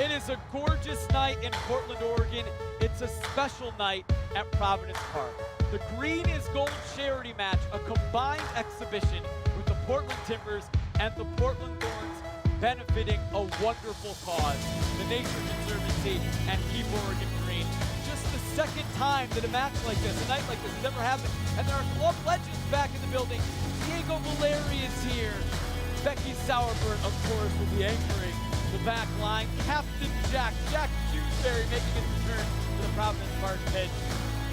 It is a gorgeous night in Portland, Oregon. It's a special night at Providence Park. The Green is Gold charity match, a combined exhibition with the Portland Timbers and the Portland Thorns, benefiting a wonderful cause, the Nature Conservancy and Keep Oregon Green. Just the second time that a match like this, a night like this has ever happened. And there are club legends back in the building. Diego Valeri is here. Becky Sauerbrunn, of course, will be anchoring the back line. Captain Jack Dewsbury making his return to the Providence Park pitch.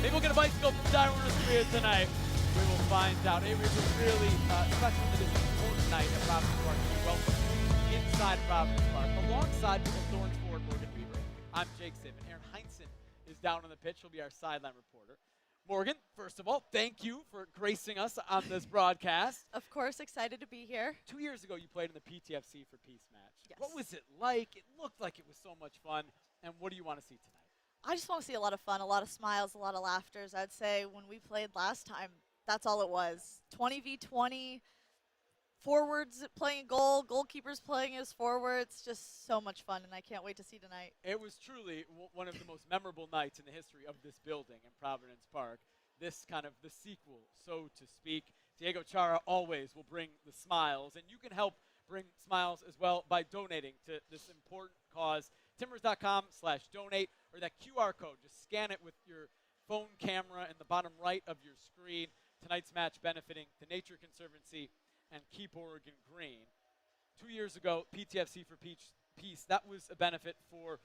Maybe we'll get a bicycle from Diana Korea tonight. We will find out. It was a really special and important night at Providence Park to be welcomed inside Providence Park. Alongside the Thorns forward, Morgan Weaver, I'm Jake Simmons. Aaron Heinsohn is down on the pitch. He'll be our sideline reporter. Morgan, first of all, thank you for gracing us on this broadcast. Of course, excited to be here. 2 years ago, you played in the PTFC for Peace match. Yes. What was it like? It looked like it was so much fun. And what do you want to see tonight? I just want to see a lot of fun, a lot of smiles, a lot of laughters. I'd say when we played last time, that's all it was. 20v20, forwards playing goal, goalkeepers playing as forwards. Just so much fun, and I can't wait to see tonight. It was truly one of the most memorable nights in the history of this building in Providence Park. This kind of the sequel, so to speak. Diego Chara always will bring the smiles, and you can help bring smiles as well by donating to this important cause. Timbers.com/donate, or that QR code. Just scan it with your phone camera in the bottom right of your screen. Tonight's match benefiting the Nature Conservancy and Keep Oregon Green. 2 years ago, PTFC for Peace, that was a benefit for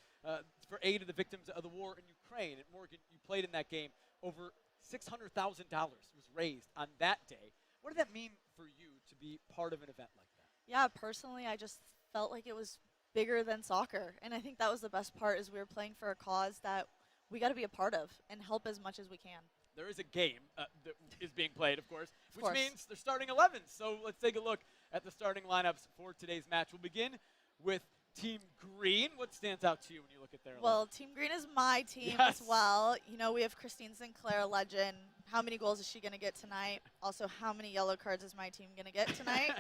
aid to the victims of the war in Ukraine. And Morgan, you played in that game. Over $600,000 was raised on that day. What did that mean for you to be part of an event like that? Yeah, personally, I just felt like it was bigger than soccer. And I think that was the best part, is we were playing for a cause that we got to be a part of and help as much as we can. There is a game that is being played, of course, which means they're starting 11. So let's take a look at the starting lineups for today's match. We'll begin with Team Green. What stands out to you when you look at their Well, Team Green is my team as well. You know, we have Christine Sinclair, legend. How many goals is she going to get tonight? Also, how many yellow cards is my team going to get tonight?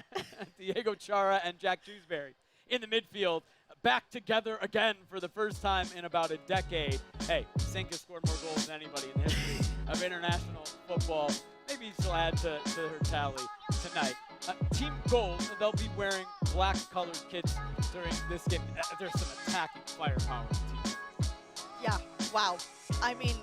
Diego Chara and Jack Dewsbury in the midfield, back together again for the first time in about a decade. Hey, Sink has scored more goals than anybody in the history of international football. Maybe she'll add to her tally tonight. Team Gold, they'll be wearing black-colored kits during this game. There's some attacking firepower in the team. Yeah, wow. I mean,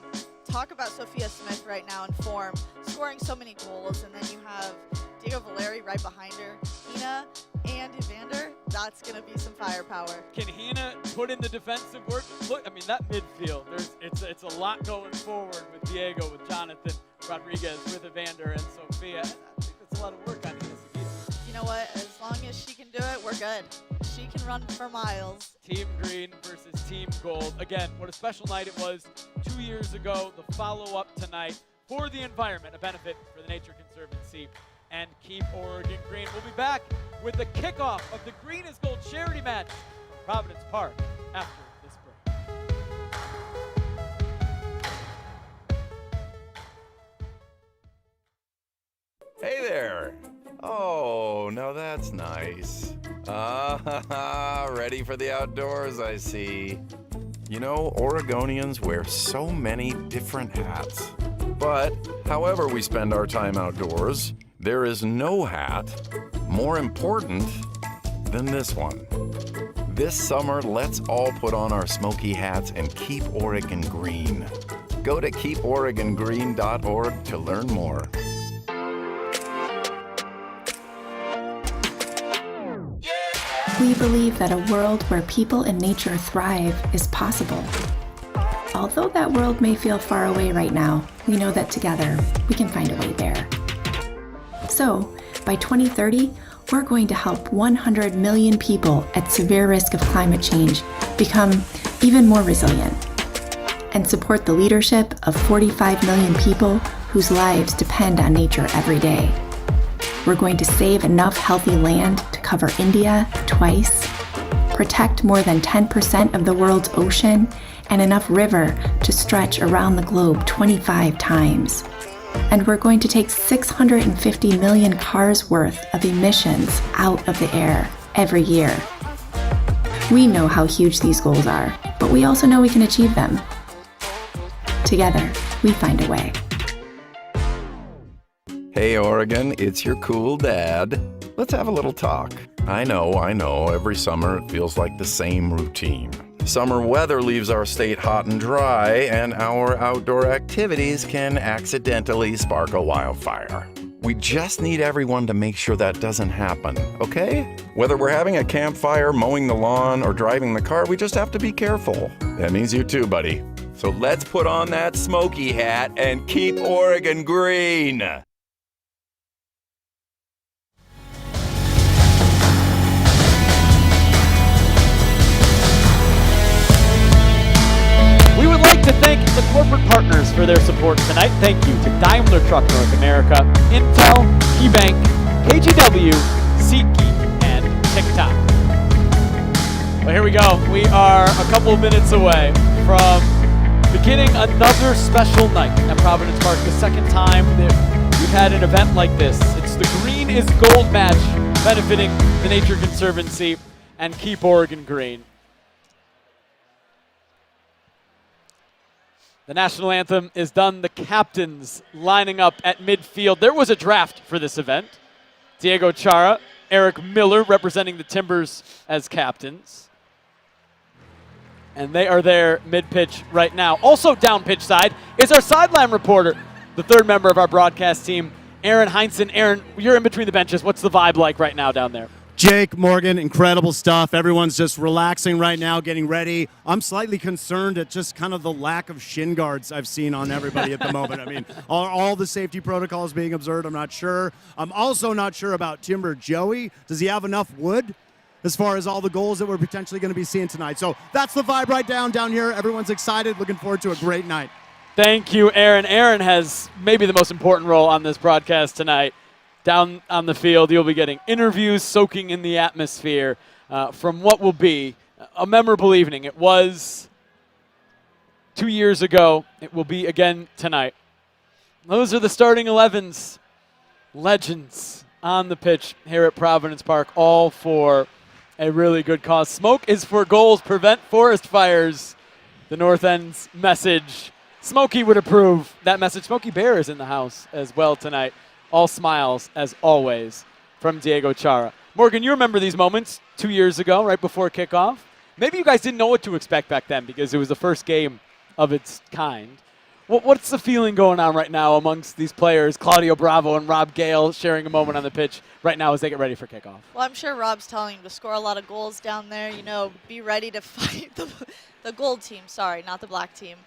talk about Sophia Smith right now in form, scoring so many goals, and then you have Diego Valeri right behind her, Hina and Evander. That's going to be some firepower. Can Hina put in the defensive work? Look, I mean, that midfield, it's a lot going forward with Diego, with Jonathan Rodriguez, with Evander and Sophia. I think that's a lot of work on Hina. You know what? As long as she can do it, we're good. She can run for miles. Team Green versus Team Gold. Again, what a special night it was 2 years ago. The follow-up tonight for the environment, a benefit for the Nature Conservancy and Keep Oregon Green. We'll be back with the kickoff of the Green is Gold charity match at Providence Park after this break. Hey there. Oh, now that's nice. Ready for the outdoors, I see. You know, Oregonians wear so many different hats. But however we spend our time outdoors, there is no hat more important than this one. This summer, let's all put on our smoky hats and keep Oregon green. Go to keeporegongreen.org to learn more. We believe that a world where people and nature thrive is possible. Although that world may feel far away right now, we know that together we can find a way there. So, by 2030, we're going to help 100 million people at severe risk of climate change become even more resilient, and support the leadership of 45 million people whose lives depend on nature every day. We're going to save enough healthy land to cover India twice, protect more than 10% of the world's ocean, and enough river to stretch around the globe 25 times. And we're going to take 650 million cars worth of emissions out of the air every year. We know how huge these goals are, but we also know we can achieve them. Together, we find a way. Hey, Oregon, it's your cool dad. Let's have a little talk. I know, every summer it feels like the same routine. Summer weather leaves our state hot and dry, and our outdoor activities can accidentally spark a wildfire. We just need everyone to make sure that doesn't happen, okay? Whether we're having a campfire, mowing the lawn, or driving the car, we just have to be careful. That means you too, buddy. So let's put on that smoky hat and keep Oregon green. We would like to thank the corporate partners for their support tonight. Thank you to Daimler Truck North America, Intel, KeyBank, KGW, SeatGeek, and TikTok. Well, here we go. We are a couple of minutes away from beginning another special night at Providence Park. The second time that we've had an event like this. It's the Green is Gold match benefiting the Nature Conservancy and Keep Oregon Green. The national anthem is done. The captains lining up at midfield. There was a draft for this event. Diego Chara, Eric Miller representing the Timbers as captains. And they are there mid-pitch right now. Also down pitch side is our sideline reporter, the third member of our broadcast team, Aaron Heinsohn. Aaron, you're in between the benches. What's the vibe like right now down there? Jake, Morgan, incredible stuff. Everyone's just relaxing right now, getting ready. I'm slightly concerned at just kind of the lack of shin guards I've seen on everybody at the moment. I mean, all the safety protocols being observed, I'm not sure. I'm also not sure about Timber Joey. Does he have enough wood as far as all the goals that we're potentially going to be seeing tonight? So that's the vibe right down here. Everyone's excited, looking forward to a great night. Thank you, Aaron. Aaron has maybe the most important role on this broadcast tonight. Down on the field, you'll be getting interviews, soaking in the atmosphere from what will be a memorable evening. It was 2 years ago. It will be again tonight. Those are the starting 11s. Legends on the pitch here at Providence Park, all for a really good cause. Smoke is for goals, prevent forest fires. The North End's message. Smokey would approve that message. Smokey Bear is in the house as well tonight. All smiles, as always, from Diego Chara. Morgan, you remember these moments 2 years ago, right before kickoff. Maybe you guys didn't know what to expect back then because it was the first game of its kind. What's the feeling going on right now amongst these players, Claudio Bravo and Rob Gale, sharing a moment on the pitch right now as they get ready for kickoff? Well, I'm sure Rob's telling him to score a lot of goals down there. You know, be ready to fight the gold team. Sorry, not the black team.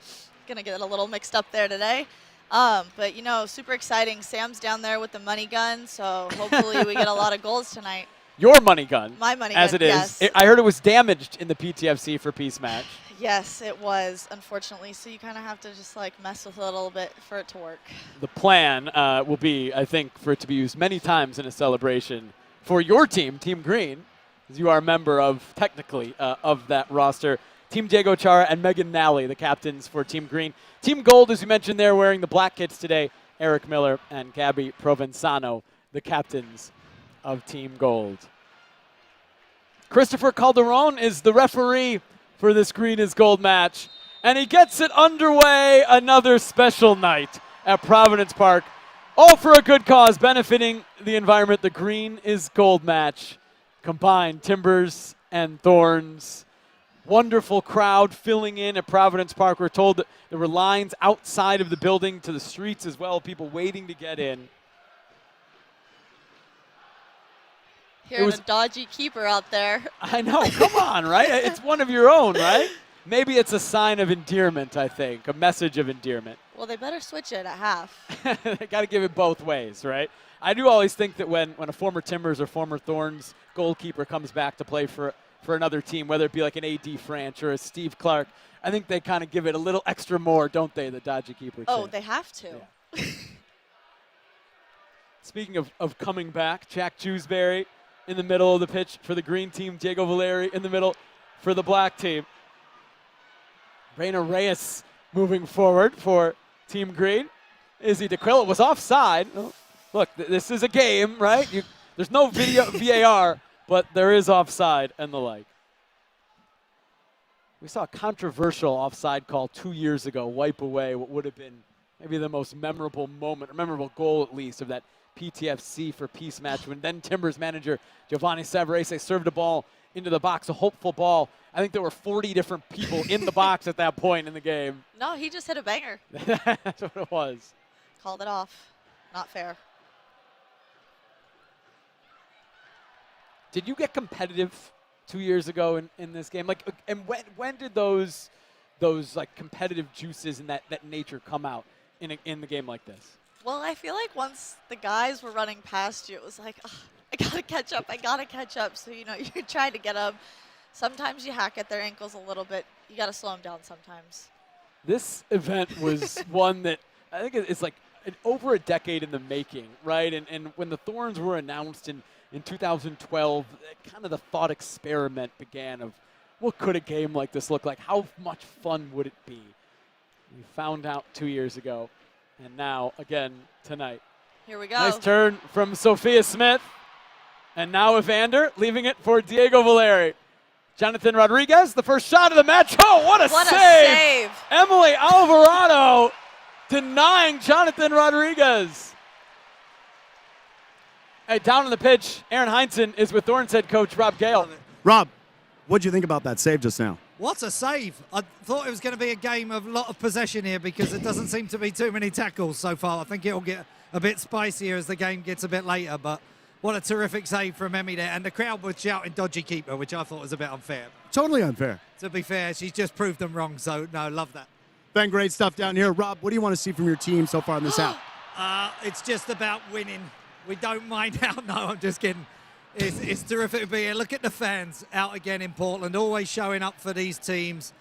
Gonna get a little mixed up there today. But, you know, super exciting. Sam's down there with the money gun, so hopefully we get a lot of goals tonight. Your money gun. My money as gun, it is. yes. I heard it was damaged in the PTFC for Peace match. Yes, it was, unfortunately. So you kind of have to just, like, mess with it a little bit for it to work. The plan will be, I think, for it to be used many times in a celebration for your team, Team Green, as you are a member of, technically, of that roster. Team Diego Chara and Megan Nally, the captains for Team Green. Team Gold, as you mentioned there, wearing the black kits today, Eric Miller and Gabby Provenzano, the captains of Team Gold. Christopher Calderon is the referee for this Green is Gold match, and he gets it underway. Another special night at Providence Park, all for a good cause, benefiting the environment. The Green is Gold match, combined Timbers and Thorns. Wonderful crowd filling in at Providence Park. We're told that there were lines outside of the building to the streets as well, people waiting to get in. Hearing a dodgy keeper out there. I know, come on, right? It's one of your own, right? Maybe it's a sign of endearment, I think, a message of endearment. Well, they better switch it at half. They got to give it both ways, right? I do always think that when a former Timbers or former Thorns goalkeeper comes back to play for another team, whether it be like an A.D. Franch or a Steve Clark, I think they kind of give it a little extra more, don't they, the dodgy keeper? Oh, they have to. Yeah. Speaking of coming back, Jack Jewsbury in the middle of the pitch for the green team, Diego Valeri in the middle for the black team. Reina Reyes moving forward for Team Green. Izzy DeQuilla was offside. Oh, look, this is a game, right? There's no video VAR, but there is offside and the like. We saw a controversial offside call 2 years ago wipe away what would have been maybe the most memorable moment, or memorable goal at least, of that PTFC for Peace match when then Timbers manager Giovanni Savarese served a ball into the box, a hopeful ball. I think there were 40 different people in the box at that point in the game. No, he just hit a banger. That's what it was. Called it off. Not fair. Did you get competitive 2 years ago in this game? Like, and when did those like competitive juices and that nature come out in the game like this? Well, I feel like once the guys were running past you, it was like, "Ugh, I gotta catch up, I gotta catch up. So, you know, you're trying to get them. Sometimes you hack at their ankles a little bit. You gotta slow them down sometimes. This event was one that I think it's like over a decade in the making, right? And when the Thorns were announced in 2012, kind of the thought experiment began of what could a game like this look like? How much fun would it be? We found out 2 years ago, and now again tonight. Here we go. Nice turn from Sophia Smith, and now Evander leaving it for Diego Valeri. Jonathan Rodriguez, the first shot of the match. Oh, what a save! Emily Alvarado denying Jonathan Rodriguez. Hey, down on the pitch, Aaron Heinsohn is with Thorns head coach Rob Gale. Rob, what'd you think about that save just now? What a save. I thought it was going to be a game of a lot of possession here because there doesn't seem to be too many tackles so far. I think it'll get a bit spicier as the game gets a bit later, but what a terrific save from Emmy there. And the crowd was shouting dodgy keeper, which I thought was a bit unfair. Totally unfair. To be fair, she's just proved them wrong, so no, love that. Ben, great stuff down here. Rob, what do you want to see from your team so far in this half? It's just about winning. We don't mind out. No, I'm just kidding. It's terrific to be here. Look at the fans out again in Portland, always showing up for these teams.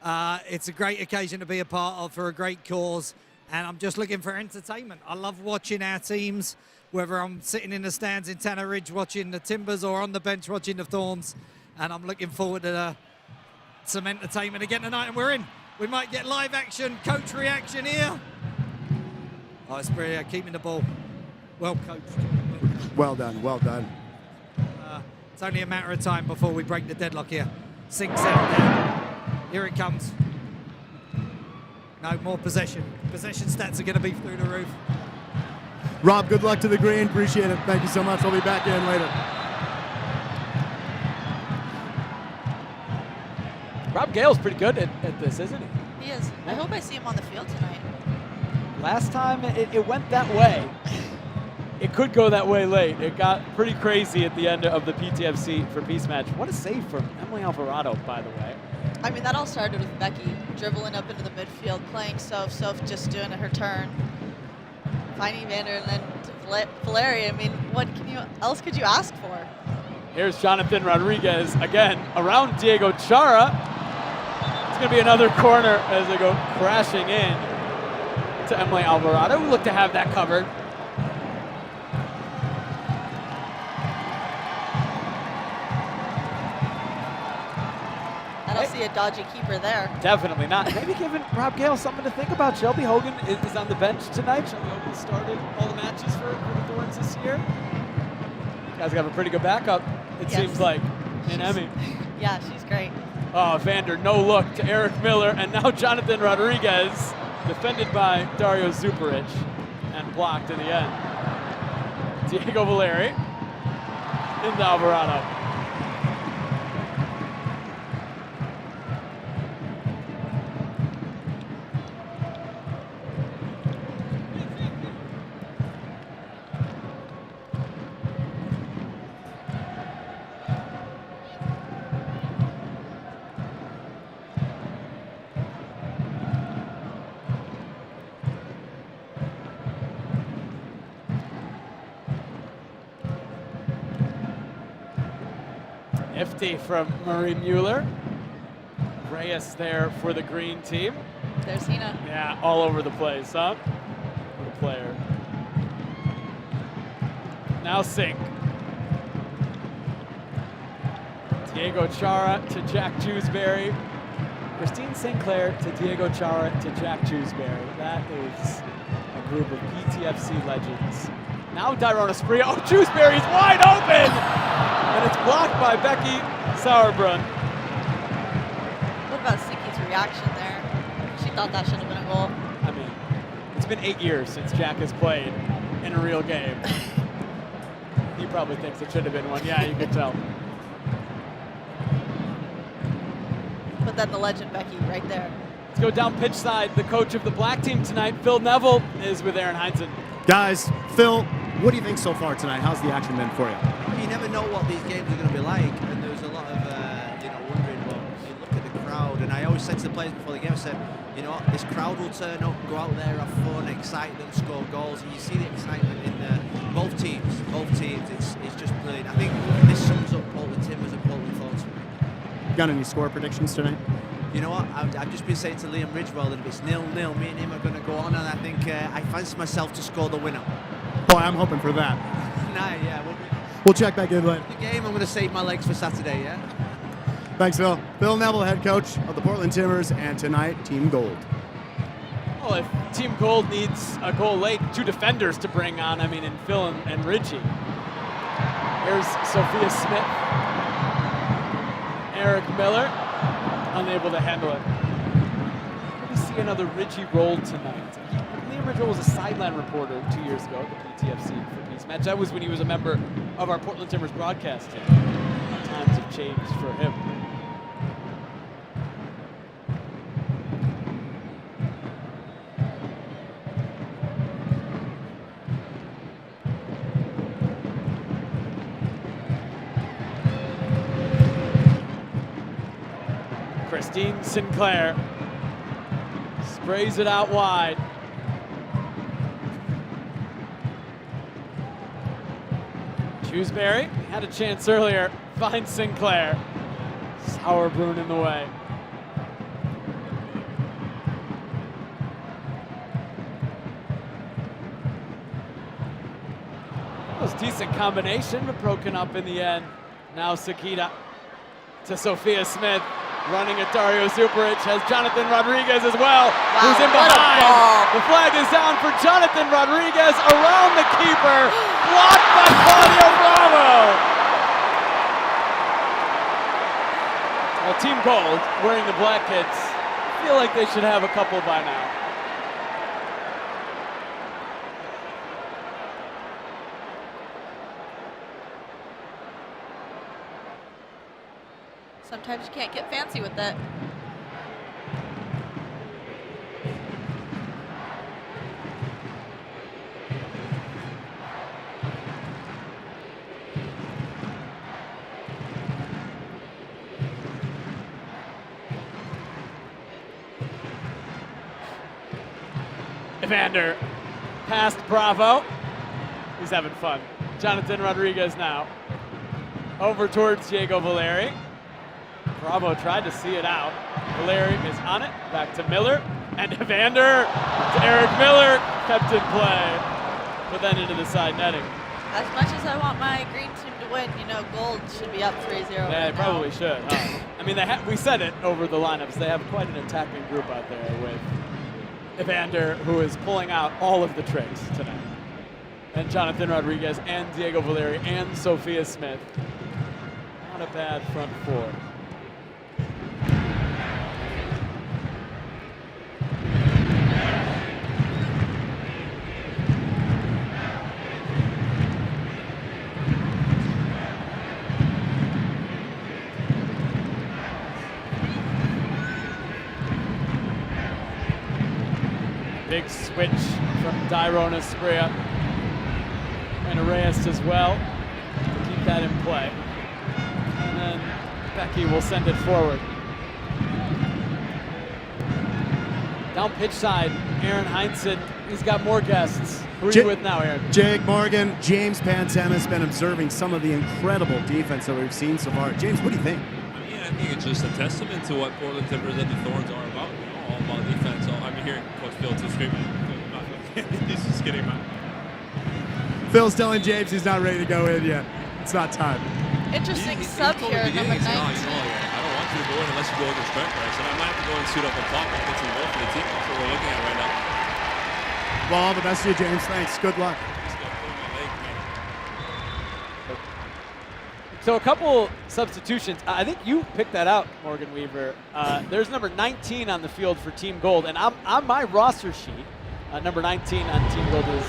It's a great occasion to be a part of for a great cause, and I'm just looking for entertainment. I love watching our teams, whether I'm sitting in the stands in Tanner Ridge watching the Timbers or on the bench watching the Thorns, and I'm looking forward to some entertainment again tonight, and we're in. We might get live action, coach reaction here. Oh, it's brilliant, keeping the ball. Well coached. Well done, well done. It's only a matter of time before we break the deadlock here. Sinks out there. Here it comes. No, more possession. Possession stats are going to be through the roof. Rob, good luck to the green. Appreciate it. Thank you so much. We'll be back in later. Rob Gale's pretty good at this, isn't he? He is. I hope I see him on the field tonight. Last time it went that way. It could go that way late. It got pretty crazy at the end of the PTFC for Peace match. What a save from Emily Alvarado, by the way. I mean, that all started with Becky dribbling up into the midfield, playing Soph just doing her turn, finding Vander, and then to Valeri. I mean, what else could you ask for? Here's Jonathan Rodriguez again around Diego Chara. It's going to be another corner as they go crashing in to Emily Alvarado, who looked to have that covered. I don't see a dodgy keeper there. Definitely not. Maybe giving Rob Gale something to think about. Shelby Hogan is on the bench tonight. Shelby Hogan started all the matches for the Thorns this year. You guys have a pretty good backup, it seems like, in Emmy. Yeah, she's great. Oh, Vander, no look to Eric Miller, and now Jonathan Rodriguez, defended by Dario Zuparich, and blocked in the end. Diego Valeri into Alvarado. Nifty from Marie Mueller. Reyes there for the green team. There's Hina. Yeah, all over the place, huh? What a player. Now Sink. Diego Chara to Jack Jewsbury. Christine Sinclair to Diego Chara to Jack Jewsbury. That is a group of PTFC legends. Now Dyrona Spree. Oh, Jewsbury's wide open! And it's blocked by Becky Sauerbrunn. What about reaction there. She thought that should have been a goal. I mean, it's been 8 years since Jack has played in a real game. He probably thinks it should have been one. Yeah, you can tell. But then the legend Becky right there. Let's go down pitch side. The coach of the black team tonight, Phil Neville, is with Aaron Heinzen. Guys, Phil, what do you think so far tonight? How's the action been for you? You never know what these games are going to be like, and there's a lot of wondering. But you look at the crowd, and I always said to the players before the game, I said, you know, this crowd will turn up, go out there, have fun, excite them, score goals, and you see the excitement in both teams. It's just brilliant. I think this sums up Portland Timbers and Portland Thorns. Got any score predictions tonight? You know what? I've just been saying to Liam Ridgewell that if it's 0-0, me and him are going to go on, and I think I fancy myself to score the winner. Boy, I'm hoping for that. Yeah. We'll check back in later. The game, I'm going to save my legs for Saturday, yeah? Thanks, Phil. Phil Neville, head coach of the Portland Timbers, and tonight, Team Gold. Well, if Team Gold needs a goal late, 2 defenders to bring on, I mean, in Phil and Richie. Here's Sophia Smith. Eric Miller, unable to handle it. We see another Richie roll tonight. Liam Ridgewell was a sideline reporter 2 years ago at the PTFC for Peace Match. That was when he was a member of our Portland Timbers broadcast team. Times have changed for him. Christine Sinclair sprays it out wide. Shrewsbury had a chance earlier, finds Sinclair. Sauerbrunn in the way. That was a decent combination, but broken up in the end. Now Sakita to Sophia Smith. Running at Dario Zuperich, has Jonathan Rodriguez as well, who's in behind. The flag is down for Jonathan Rodriguez around the keeper, blocked by Claudio Bravo. Well, Team Gold, wearing the black kits, feel like they should have a couple by now. Sometimes you can't get fancy with that. Evander past Bravo. He's having fun. Jonathan Rodriguez now. Over towards Diego Valeri. Bravo tried to see it out. Valeri is on it. Back to Miller. And Evander to Eric Miller. Kept in play. But then into the side netting. As much as I want my green team to win, you know, Gold should be up 3-0. Yeah, they probably should. Huh? I mean, we said it over the lineups. They have quite an attacking group out there with Evander, who is pulling out all of the tricks tonight. And Jonathan Rodriguez and Diego Valeri and Sophia Smith. Not a bad front four. Big switch from Dyrona Sprea and Reyes as well to keep that in play. And then Becky will send it forward. Down pitch side, Aaron Heinzen. He's got more guests. Who are you with now, Aaron? Jake Morgan. James Pantema has been observing some of the incredible defense that we've seen so far. James, what do you think? I think it's just a testament to what Portland Timbers and the Thorns are about. All about defense. I'm hearing Coach Phil too screaming. He's just kidding, man. Phil's telling James he's not ready to go in yet. It's not time. Interesting sub here, number 19. I don't want you to go in unless you go in the strength race. And I might have to go and suit up on top and get some goals for the team. That's what we're looking at right now. Well, all the best to you, James. Thanks. Good luck. So a couple substitutions. I think you picked that out, Morgan Weaver. There's number 19 on the field for Team Gold, and on my roster sheet, number 19 on Team Gold is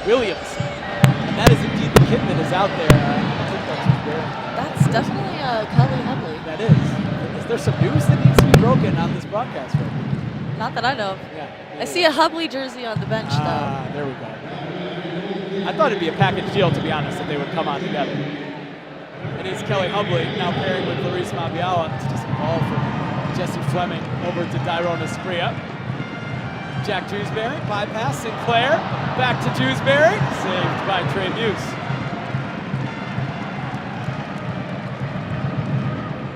Williamson. And that is indeed the kid that is out there. I think that's there. That's definitely Kelly Hubley. That is. Is there some news that needs to be broken on this broadcast right now? Not that I know of. Yeah. I see a Hubley jersey on the bench, though. There we go. I thought it'd be a package deal, to be honest, if they would come on together. It is Kelly Hubley now pairing with Clarice Mabiala. It's just a ball from Jesse Fleming over to Dyrone Espria. Jack Dewsbury, bypass Sinclair, back to Dewsbury, saved by Trey Muse.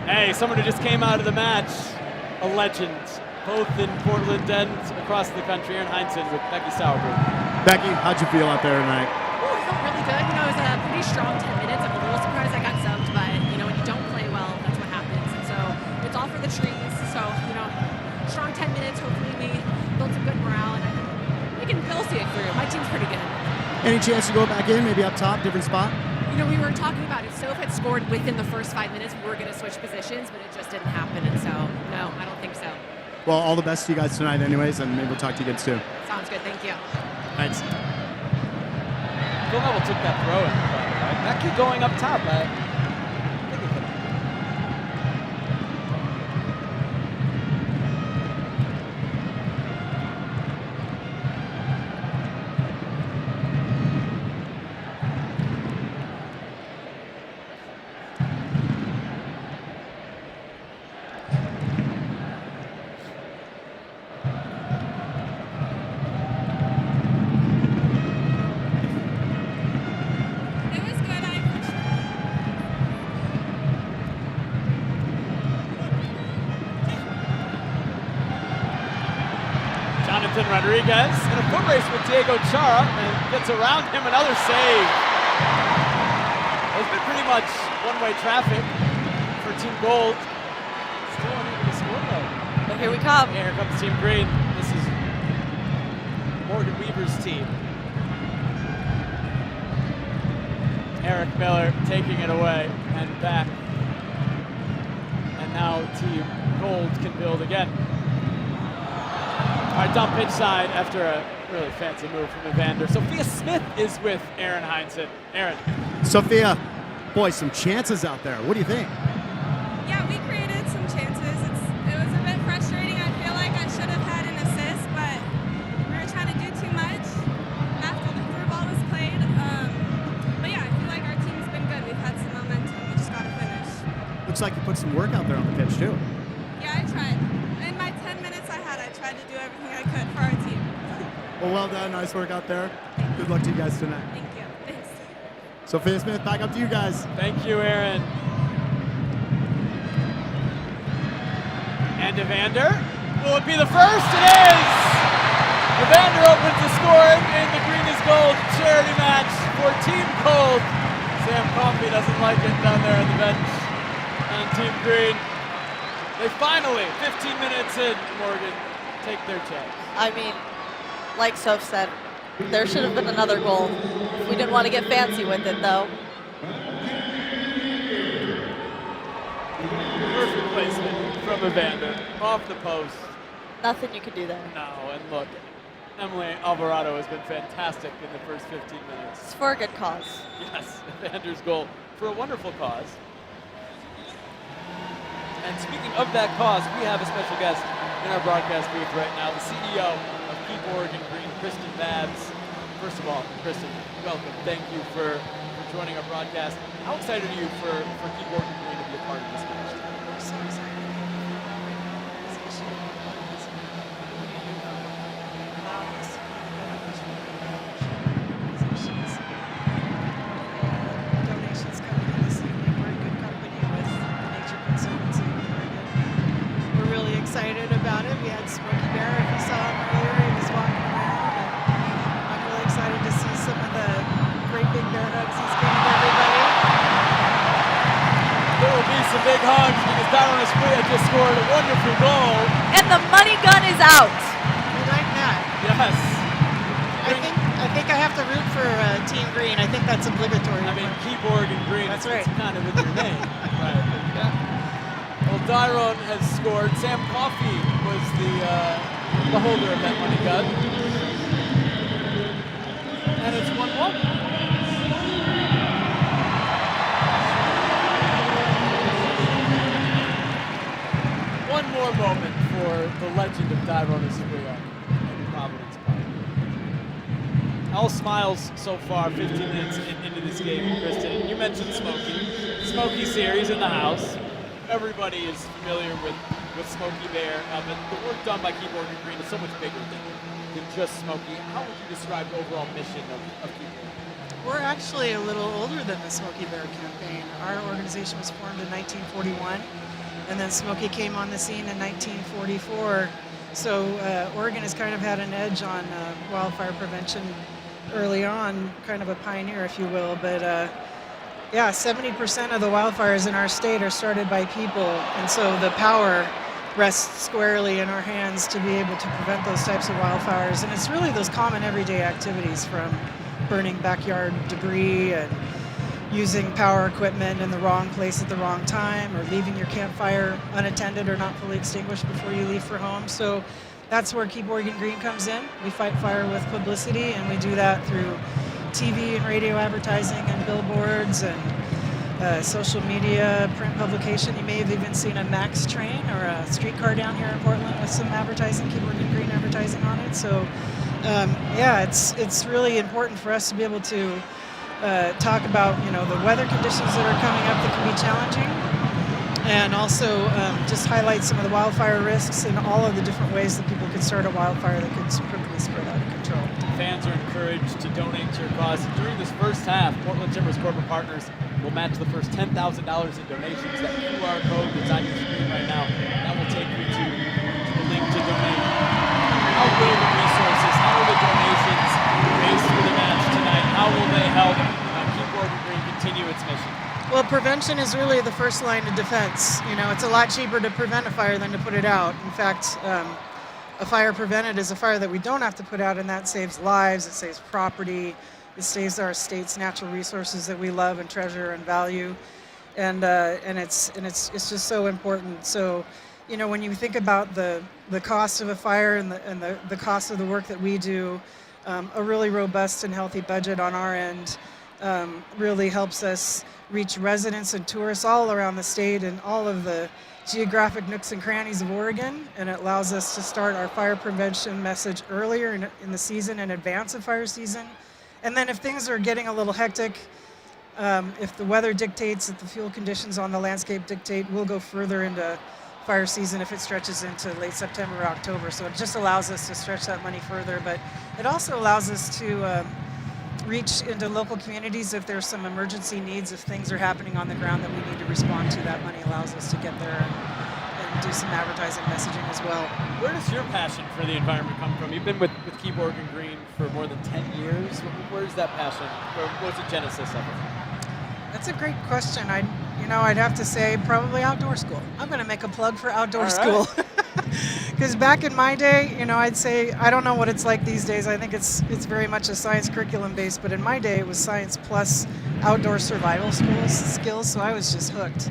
Hey, someone who just came out of the match, a legend, both in Portland and across the country, Aaron Heinsohn with Becky Sauerbrunn. Becky, how'd you feel out there tonight? Oh, I felt really good. It was a pretty strong 10 minutes. I'm a little surprised I got subbed, but, when you don't play well, that's what happens. And so it's all for the trees. So, strong 10 minutes. Hopefully we build some good morale, and we can see it through. My team's pretty good. Any chance to go back in, maybe up top, different spot? We were talking about if Soph had scored within the first 5 minutes, we were going to switch positions, but it just didn't happen. And so, no, I don't think so. Well, all the best to you guys tonight anyways, and maybe we'll talk to you again soon. Sounds good. Thank you. Thanks. Phil Neville took that throw in, right? Becky going up top. I think it could. Jonathan Rodriguez in a foot race with Diego Chara and gets around him, another save. It's been pretty much one-way traffic for Team Gold. Still unable to score though. But here we come. Here comes Team Green. This is Morgan Weaver's team. Eric Miller taking it away and back. And now Team Gold can build again. All right, dump pitch side after a really fancy move from Evander. Sophia Smith is with Aaron Heinsohn. Aaron. Sophia, boy, some chances out there. What do you think? Yeah, we created some chances. It was a bit frustrating. I feel like I should have had an assist, but we were trying to do too much after the through ball was played. But yeah, I feel like our team's been good. We've had some momentum. We just got to finish. Looks like you put some work out there on the pitch, too. Yeah, I tried. In my 10 minutes I had, I tried to do everything I could for our team. Well done. Nice work out there. Good luck to you guys tonight. Thank you. Thanks. Sophia Smith, back up to you guys. Thank you, Aaron. And Evander. Will it be the first? It is! Evander opens the scoring in the Green is Gold charity match for Team Gold. Sam Coffey doesn't like it down there on the bench. And Team Green, they finally, 15 minutes in, Morgan, take their chance. I mean, like Soph said, there should have been another goal. We didn't want to get fancy with it, though. Perfect placement from Evander, off the post. Nothing you could do there. No, and look, Emily Alvarado has been fantastic in the first 15 minutes. It's for a good cause. Yes, Evander's goal for a wonderful cause. And speaking of that cause, we have a special guest in our broadcast booth right now, the CEO of Keep Oregon Green, Kristen Babs. First of all, Kristen, welcome. Thank you for joining our broadcast. How excited are you for Keep Oregon Green to be a part of this match? We're so excited. Donations coming in this evening. We're in good company with the Nature Conservancy in Oregon. We're really excited about it. We had Smokey Bear, if you saw him earlier, he was walking around. And I'm really excited to see some of the great big bear hugs he's giving everybody. There will be some big hugs because Dyrone Espria just scored a wonderful goal. And the money gun is out. We like that. Yes. I think I have to root for Team Green. I think that's obligatory. I mean, keep Oregon Green. That's It's right. kind of in your name. Right. Yeah. Well, Dyron has scored. Sam Coffey was the holder of that money gun. And it's 1-1. One more moment for the legend of Dyron Espria in Providence Park. All smiles so far, 15 minutes into this game, Kristen. You mentioned Smokey. Smokey series in the house. Everybody is familiar with Smokey Bear, but the work done by Keep Oregon Green is so much bigger than just Smokey. How would you describe the overall mission of Keep Oregon? We're actually a little older than the Smokey Bear campaign. Our organization was formed in 1941, and then Smokey came on the scene in 1944. So Oregon has kind of had an edge on wildfire prevention early on, kind of a pioneer, if you will. But yeah, 70% of the wildfires in our state are started by people, and so the power rests squarely in our hands to be able to prevent those types of wildfires. And it's really those common everyday activities, from burning backyard debris and using power equipment in the wrong place at the wrong time, or leaving your campfire unattended or not fully extinguished before you leave for home. So that's where Keep Oregon Green comes in. We fight fire with publicity, and we do that through TV and radio advertising and billboards and social media, print publication. You may have even seen a MAX train or a streetcar down here in Portland with some advertising, Keep Oregon Green advertising on it. So yeah, it's really important for us to be able to talk about, you know, the weather conditions that are coming up that can be challenging, and also just highlight some of the wildfire risks and all of the different ways that people could start a wildfire that could quickly spread out of control. Fans are encouraged to donate to your cause. During this first half, Portland Timbers corporate partners will match the first $10,000 in donations. That QR code that's on your screen right now, that will take you to the link to donate. How will the resources, how will the donations raised for the match tonight, how will they help Keep Oregon Green continue its mission? Well, prevention is really the first line of defense. You know, it's a lot cheaper to prevent a fire than to put it out. In fact, a fire prevented is a fire that we don't have to put out, and that saves lives, it saves property, it saves our state's natural resources that we love and treasure and value, and it's just so important. So, you know, when you think about the cost of a fire and the cost of the work that we do, a really robust and healthy budget on our end really helps us reach residents and tourists all around the state and all of the geographic nooks and crannies of Oregon, and it allows us to start our fire prevention message earlier in the season, in advance of fire season. And then if things are getting a little hectic, if the weather dictates, if the fuel conditions on the landscape dictate, we'll go further into fire season if it stretches into late September or October. So it just allows us to stretch that money further, but it also allows us to reach into local communities if there's some emergency needs, if things are happening on the ground that we need to respond to. That money allows us to get there and do some advertising messaging as well. Where does your passion for the environment come from? You've been with Keep Oregon Green for more than 10 years. Where's that passion? What's the genesis of it? That's a great question. I'd have to say probably outdoor school. I'm going to make a plug for outdoor school. Because back in my day, you know, I'd say, I don't know what it's like these days. I think it's very much a science curriculum based, but in my day it was science plus outdoor survival skills. So I was just hooked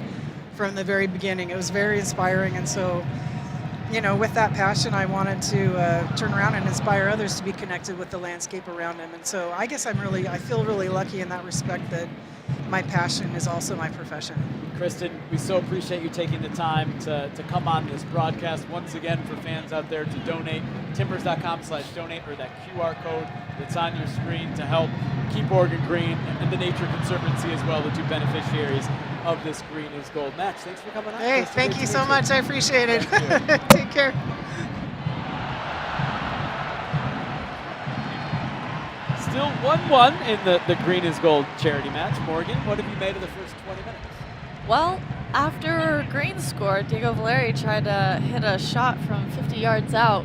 from the very beginning. It was very inspiring, and so, you know, with that passion, I wanted to turn around and inspire others to be connected with the landscape around them. And so I guess I feel really lucky in that respect that my passion is also my profession. Kristen, we so appreciate you taking the time to come on this broadcast. Once again, for fans out there to donate, timbers.com/donate, or that QR code that's on your screen to help Keep Oregon Green and the Nature Conservancy as well, the two beneficiaries of this Green is Gold match. Thanks for coming on. Hey, Kristen, thank you so much. I appreciate it. Take care. Still 1-1 in the Green is Gold charity match. Morgan, what have you made of the first 20 minutes? Well, after Green scored, Diego Valeri tried to hit a shot from 50 yards out.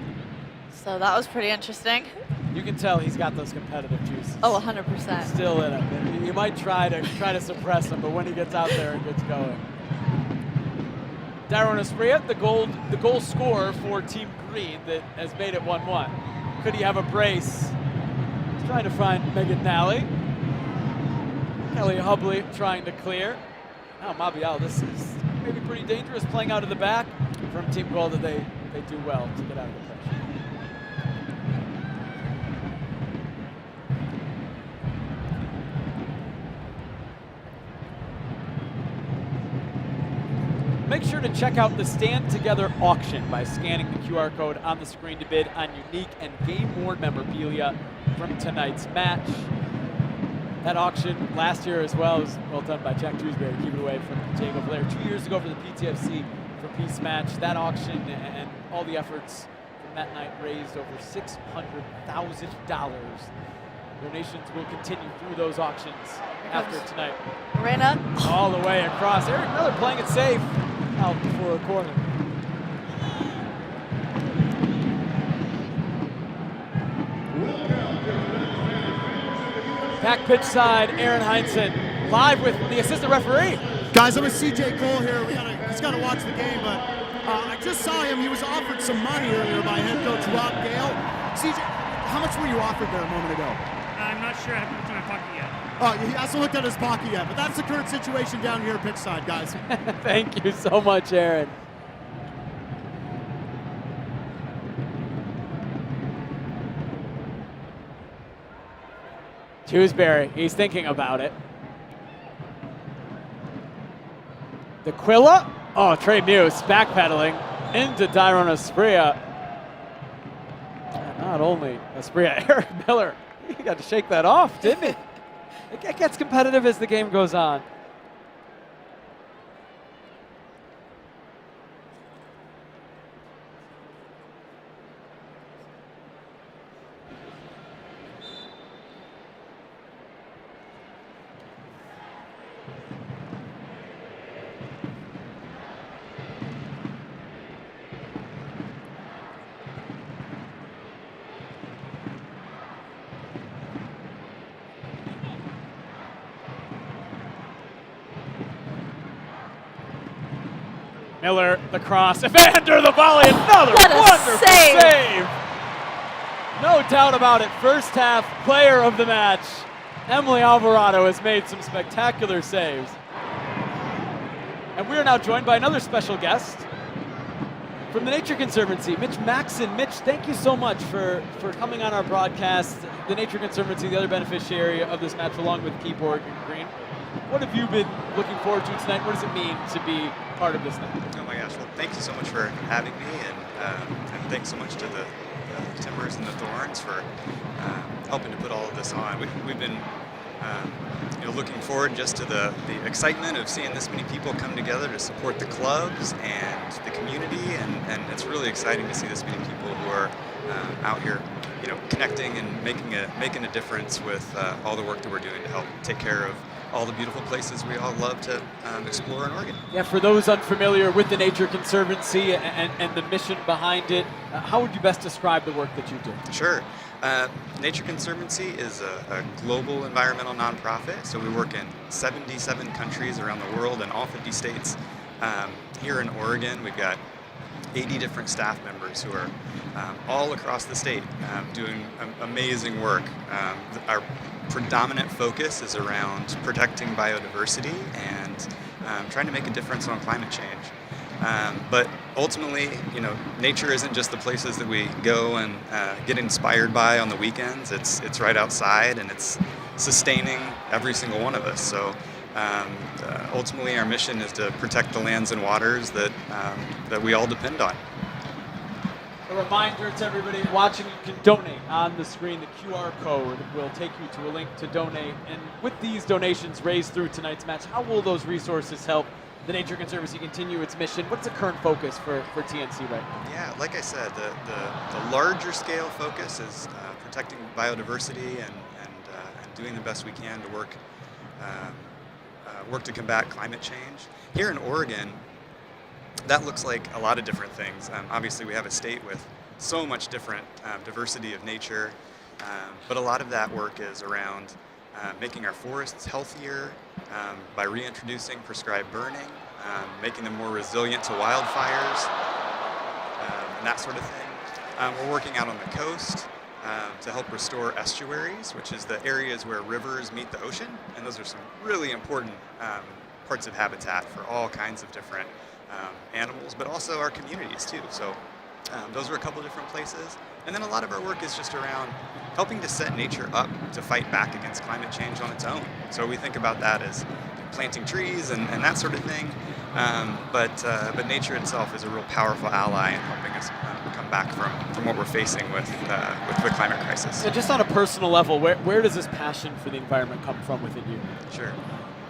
So that was pretty interesting. You can tell he's got those competitive juices. Oh, 100%. Still in him. You might try to suppress him, but when he gets out there and gets going. Dyron Espria, the goal scorer for Team Green that has made it 1-1. Could he have a brace? He's trying to find Megan Nally. Kelly Hubley trying to clear. Now Mabial, this is maybe pretty dangerous playing out of the back. From Team Golda, they do well to get out of the pressure. Make sure to check out the Stand Together auction by scanning the QR code on the screen to bid on unique and game-worn memorabilia from tonight's match. That auction last year as well was well done by Jack Dewsbury, keep it away from Diego Blair. 2 years ago for the PTFC for Peace Match. That auction and all the efforts from that night raised over $600,000. Donations will continue through those auctions after tonight. Morena. All the way across. Eric Miller playing it safe out for a corner. Back pitch side, Aaron Heinsohn live with the assistant referee. Guys, I'm with CJ Cole here. He's got to watch the game, but I just saw him. He was offered some money earlier by head coach Rob Gale. CJ, how much were you offered there a moment ago? I'm not sure. I haven't looked at my pocket yet. Oh, he hasn't looked at his pocket yet, but that's the current situation down here pitch side, guys. Thank you so much, Aaron. Dewsbury, he's thinking about it. D'Aquila. Oh, Trey Muse backpedaling into Dairon Asprilla. And not only Asprilla, Eric Miller. He got to shake that off, didn't he? It gets competitive as the game goes on. Miller, the cross, Evander, the volley, another wonderful save. No doubt about it, first half player of the match. Emily Alvarado has made some spectacular saves. And we are now joined by another special guest from the Nature Conservancy, Mitch Maxson. Mitch, thank you so much for coming on our broadcast. The Nature Conservancy, the other beneficiary of this match, along with Keep Oregon Green. What have you been looking forward to tonight? What does it mean to be part of this night? Oh my gosh, well thank you so much for having me, and thanks so much to the Timbers and the Thorns for helping to put all of this on. We've been looking forward just to the excitement of seeing this many people come together to support the clubs and the community, and it's really exciting to see this many people who are out here connecting and making a difference with all the work that we're doing to help take care of all the beautiful places we all love to explore in Oregon. Yeah, for those unfamiliar with the Nature Conservancy and the mission behind it, how would you best describe the work that you do? Sure. Nature Conservancy is a global environmental nonprofit, so we work in 77 countries around the world and all 50 states. Here in Oregon, we've got 80 different staff members who are all across the state doing amazing work. Our predominant focus is around protecting biodiversity and trying to make a difference on climate change. But ultimately, nature isn't just the places that we go and get inspired by on the weekends. It's right outside, and it's sustaining every single one of us. So ultimately, our mission is to protect the lands and waters that we all depend on. A reminder to everybody watching, you can donate on the screen. The QR code will take you to a link to donate. And with these donations raised through tonight's match, how will those resources help the Nature Conservancy continue its mission? What's the current focus for TNC right now? Yeah, like I said, the larger scale focus is protecting biodiversity and doing the best we can to work to combat climate change. Here in Oregon, that looks like a lot of different things. Obviously, we have a state with so much different diversity of nature, but a lot of that work is around making our forests healthier by reintroducing prescribed burning, making them more resilient to wildfires, and that sort of thing. We're working out on the coast to help restore estuaries, which is the areas where rivers meet the ocean. And those are some really important parts of habitat for all kinds of different animals, but also our communities too. So those are a couple different places. And then a lot of our work is just around helping to set nature up to fight back against climate change on its own. So we think about that as planting trees and that sort of thing. But nature itself is a real powerful ally in helping us come back from what we're facing with the climate crisis. And just on a personal level, where does this passion for the environment come from within you? Sure.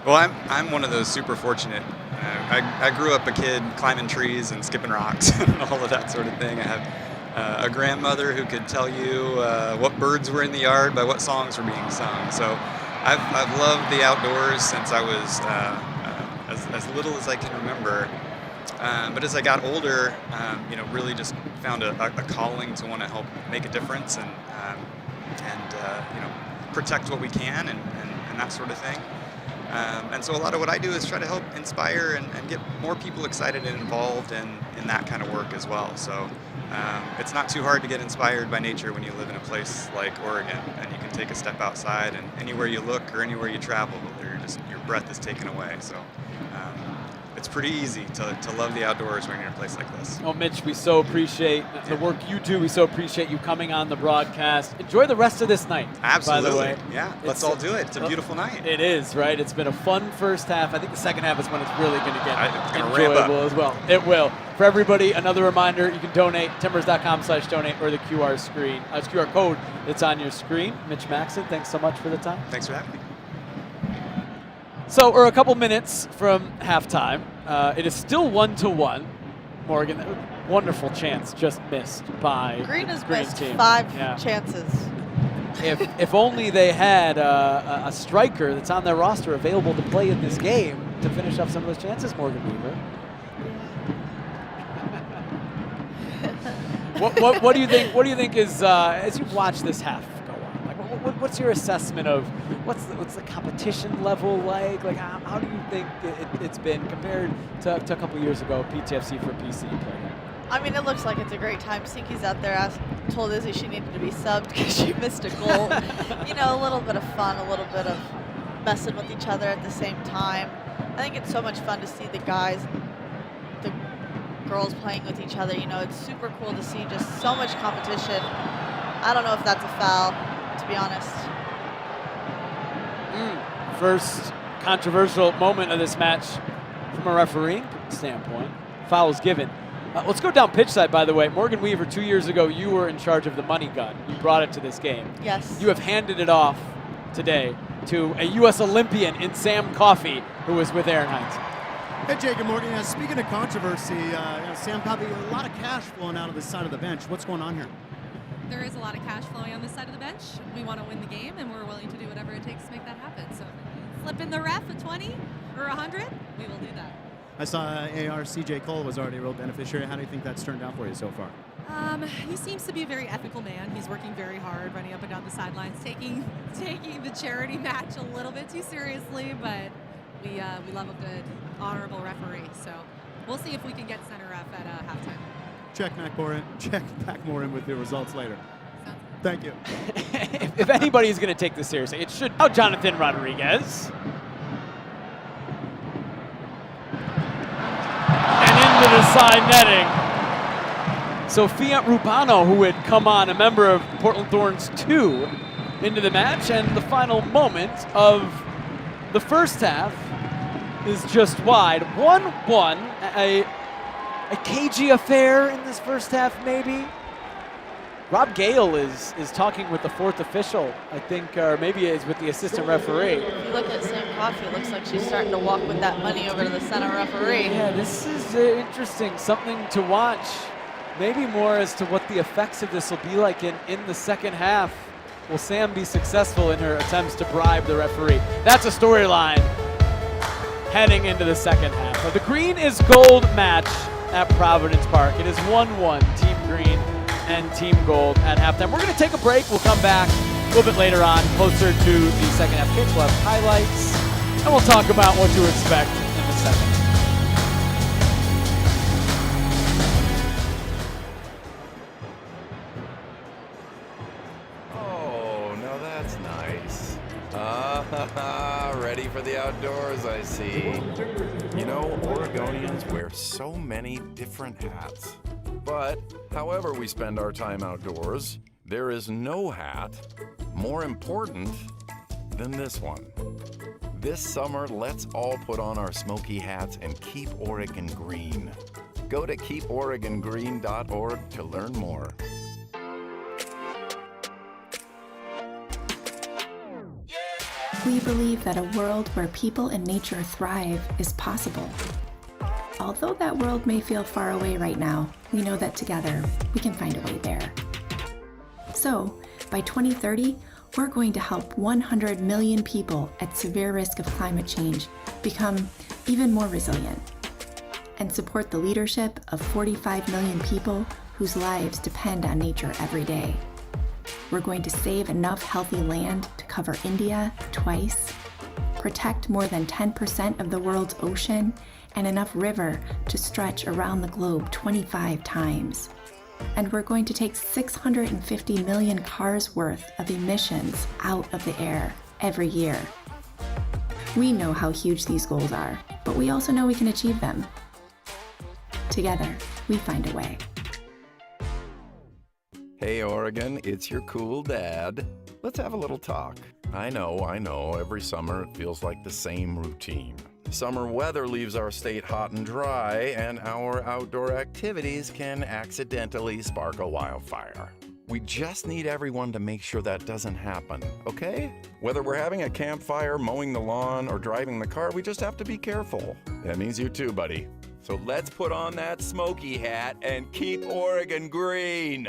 Well, I'm one of those super fortunate. I grew up a kid climbing trees and skipping rocks and all of that sort of thing. I have a grandmother who could tell you what birds were in the yard by what songs were being sung. So I've loved the outdoors since I was as little as I can remember. But as I got older, really just found a calling to want to help make a difference and protect what we can and that sort of thing. And so a lot of what I do is try to help inspire and get more people excited and involved in that kind of work as well. So it's not too hard to get inspired by nature when you live in a place like Oregon, and you can take a step outside, and anywhere you look or anywhere you travel, your breath is taken away. So it's pretty easy to love the outdoors when you're in a place like this. Oh, Mitch, we so appreciate the work you do. We so appreciate you coming on the broadcast. Enjoy the rest of this night. Absolutely. By the way. Yeah, let's all do it. It's a beautiful night. It is, right? It's been a fun first half. I think the second half is when it's really going to get It's gonna ramp enjoyable up. as well. It will. For everybody, another reminder, you can donate, timbers.com/donate, or the QR code that's on your screen. Mitch Maxson, thanks so much for the time. Thanks for having me. So we're a couple minutes from halftime. It is still 1-1. Morgan, wonderful chance just missed by Green the has Green missed team. 5 Yeah. chances. If only they had a striker that's on their roster available to play in this game to finish off some of those chances, Morgan Weaver. What do you think? What do you think is as you watch this half go on? Like, what's your assessment of what's the competition level like? Like, how do you think it's been compared to a couple years ago, PTFC for PC play? I mean, it looks like it's a great time. Sinky's out there told Izzy she needed to be subbed because she missed a goal. A little bit of fun, a little bit of messing with each other at the same time. I think it's so much fun to see the guys, the girls playing with each other. It's super cool to see just so much competition. I don't know if that's a foul, to be honest. First controversial moment of this match from a refereeing standpoint. Foul is given. Let's go down pitch side, by the way. Morgan Weaver, 2 years ago, you were in charge of the money gun. You brought it to this game. Yes. You have handed it off today to a U.S. Olympian in Sam Coffey, who was with Aaron Hines. Hey, Jacob Morgan. Speaking of controversy, Sam Coffey, a lot of cash flowing out of this side of the bench. What's going on here? There is a lot of cash flowing on this side of the bench. We want to win the game, and we're willing to do whatever it takes to make that happen. So slip in the ref at 20 or 100, we will do that. I saw AR CJ Cole was already a real beneficiary. How do you think that's turned out for you so far? He seems to be a very ethical man. He's working very hard, running up and down the sidelines, taking the charity match a little bit too seriously, but we love a good, honorable referee. So we'll see if we can get center ref at halftime. Check back more in with the results later. Thank you. If anybody's going to take this seriously, it should be Jonathan Rodriguez. And into the side netting. Sophia Rubano, who had come on, a member of Portland Thorns 2, into the match. And the final moment of the first half is just wide. 1-1, a cagey affair in this first half, maybe. Rob Gale is talking with the fourth official, I think, or maybe is with the assistant referee. If you look at Sam Coffey, it looks like she's starting to walk with that money over to the center referee. Yeah, this is interesting, something to watch. Maybe more as to what the effects of this will be like in the second half. Will Sam be successful in her attempts to bribe the referee? That's a storyline heading into the second half. But the green is gold match at Providence Park. It is 1-1, Team Green and Team Gold at halftime. We're going to take a break. We'll come back a little bit later on, closer to the second half kick. We'll have highlights, and we'll talk about what to expect in the second. Ready for the outdoors, I see. You know, Oregonians wear so many different hats. But however we spend our time outdoors, there is no hat more important than this one. This summer, let's all put on our smoky hats and keep Oregon green. Go to keeporegongreen.org to learn more. We believe that a world where people and nature thrive is possible. Although that world may feel far away right now, we know that together we can find a way there. So, by 2030, we're going to help 100 million people at severe risk of climate change become even more resilient and support the leadership of 45 million people whose lives depend on nature every day. We're going to save enough healthy land to cover India twice, protect more than 10% of the world's ocean, and enough river to stretch around the globe 25 times. And we're going to take 650 million cars worth of emissions out of the air every year. We know how huge these goals are, but we also know we can achieve them. Together, we find a way. Hey Oregon, it's your cool dad. Let's have a little talk. I know, every summer it feels like the same routine. Summer weather leaves our state hot and dry, and our outdoor activities can accidentally spark a wildfire. We just need everyone to make sure that doesn't happen, okay? Whether we're having a campfire, mowing the lawn, or driving the car, we just have to be careful. That means you too, buddy. So let's put on that smoky hat and keep Oregon green.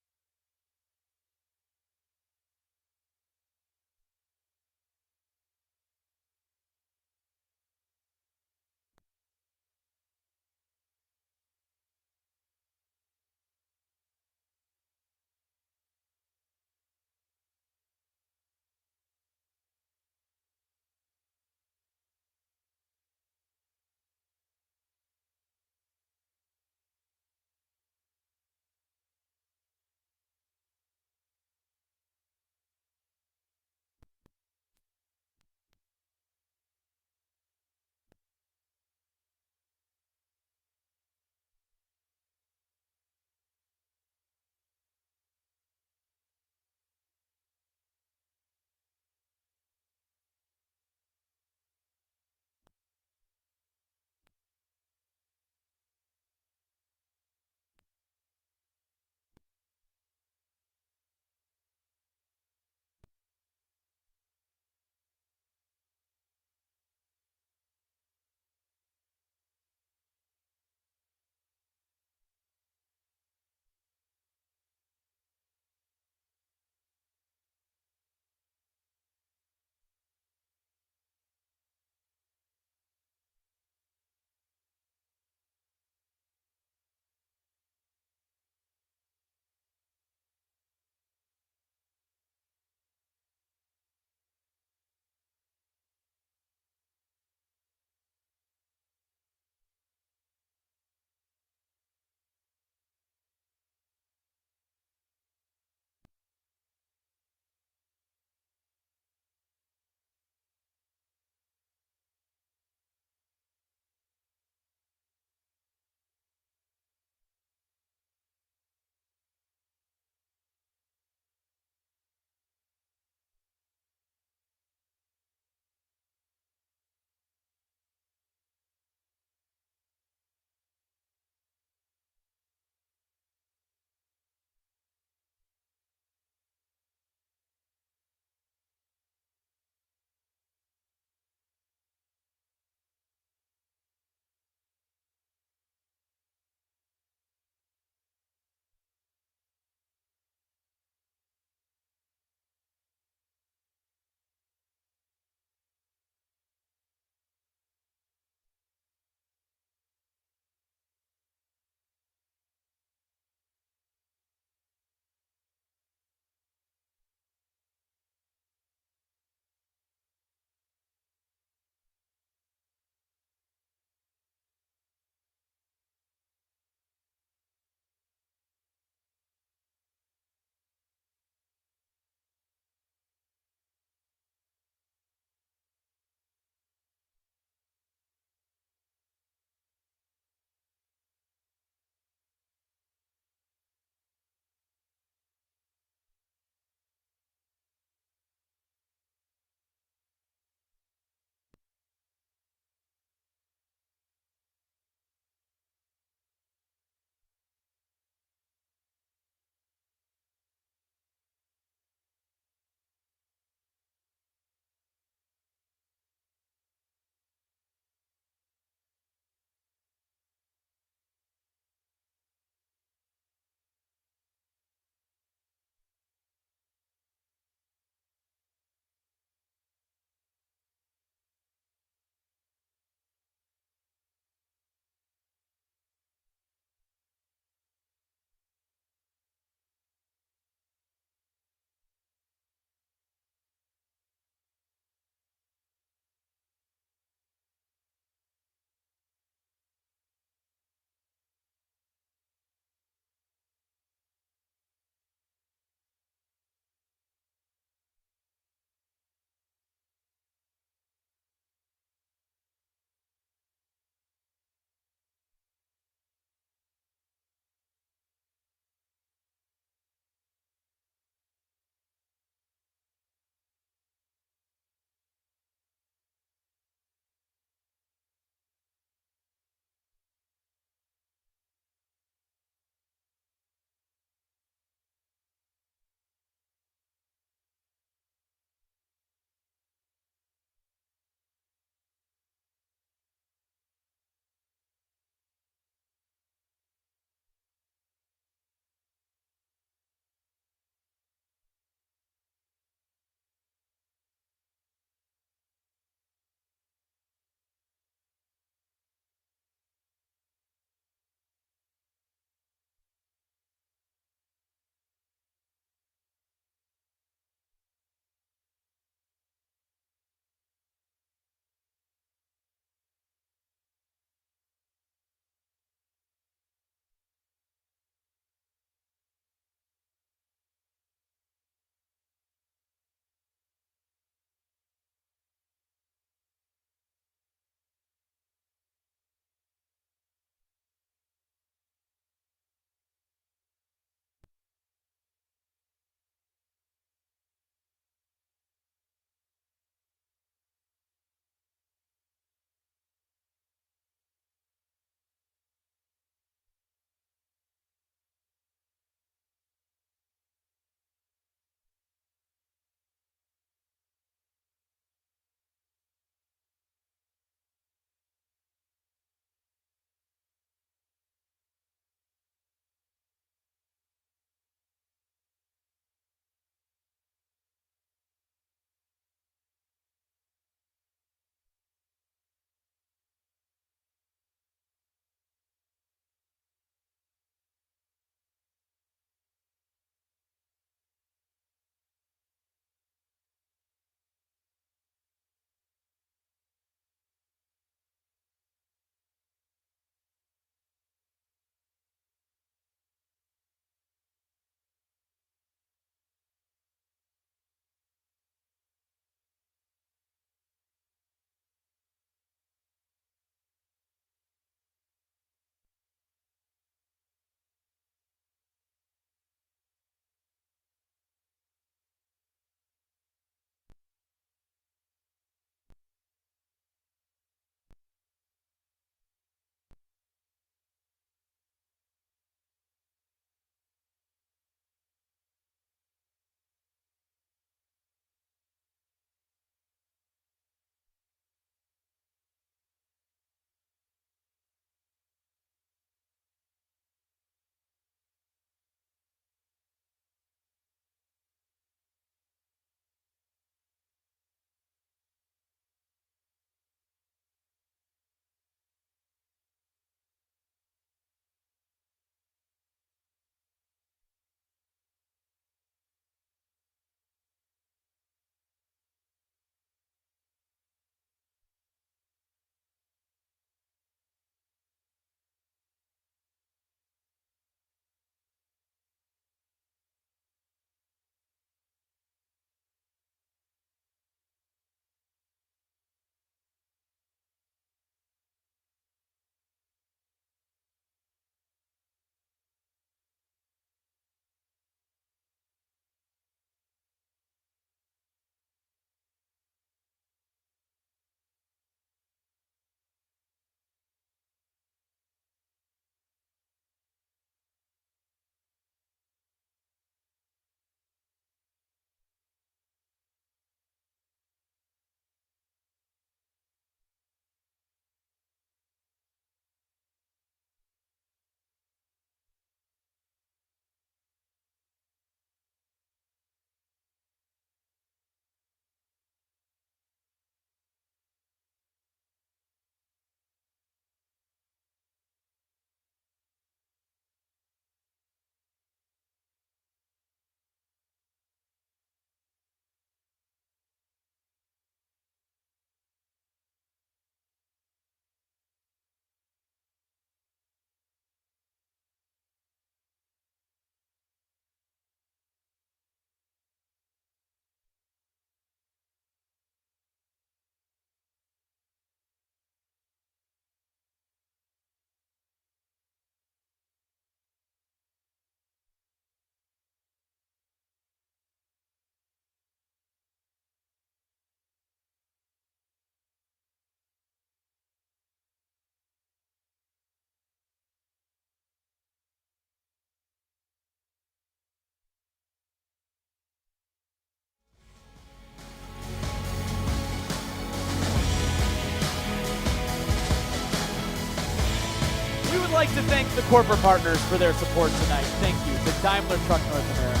would like to thank the corporate partners for their support tonight. Thank you to Daimler Truck North America,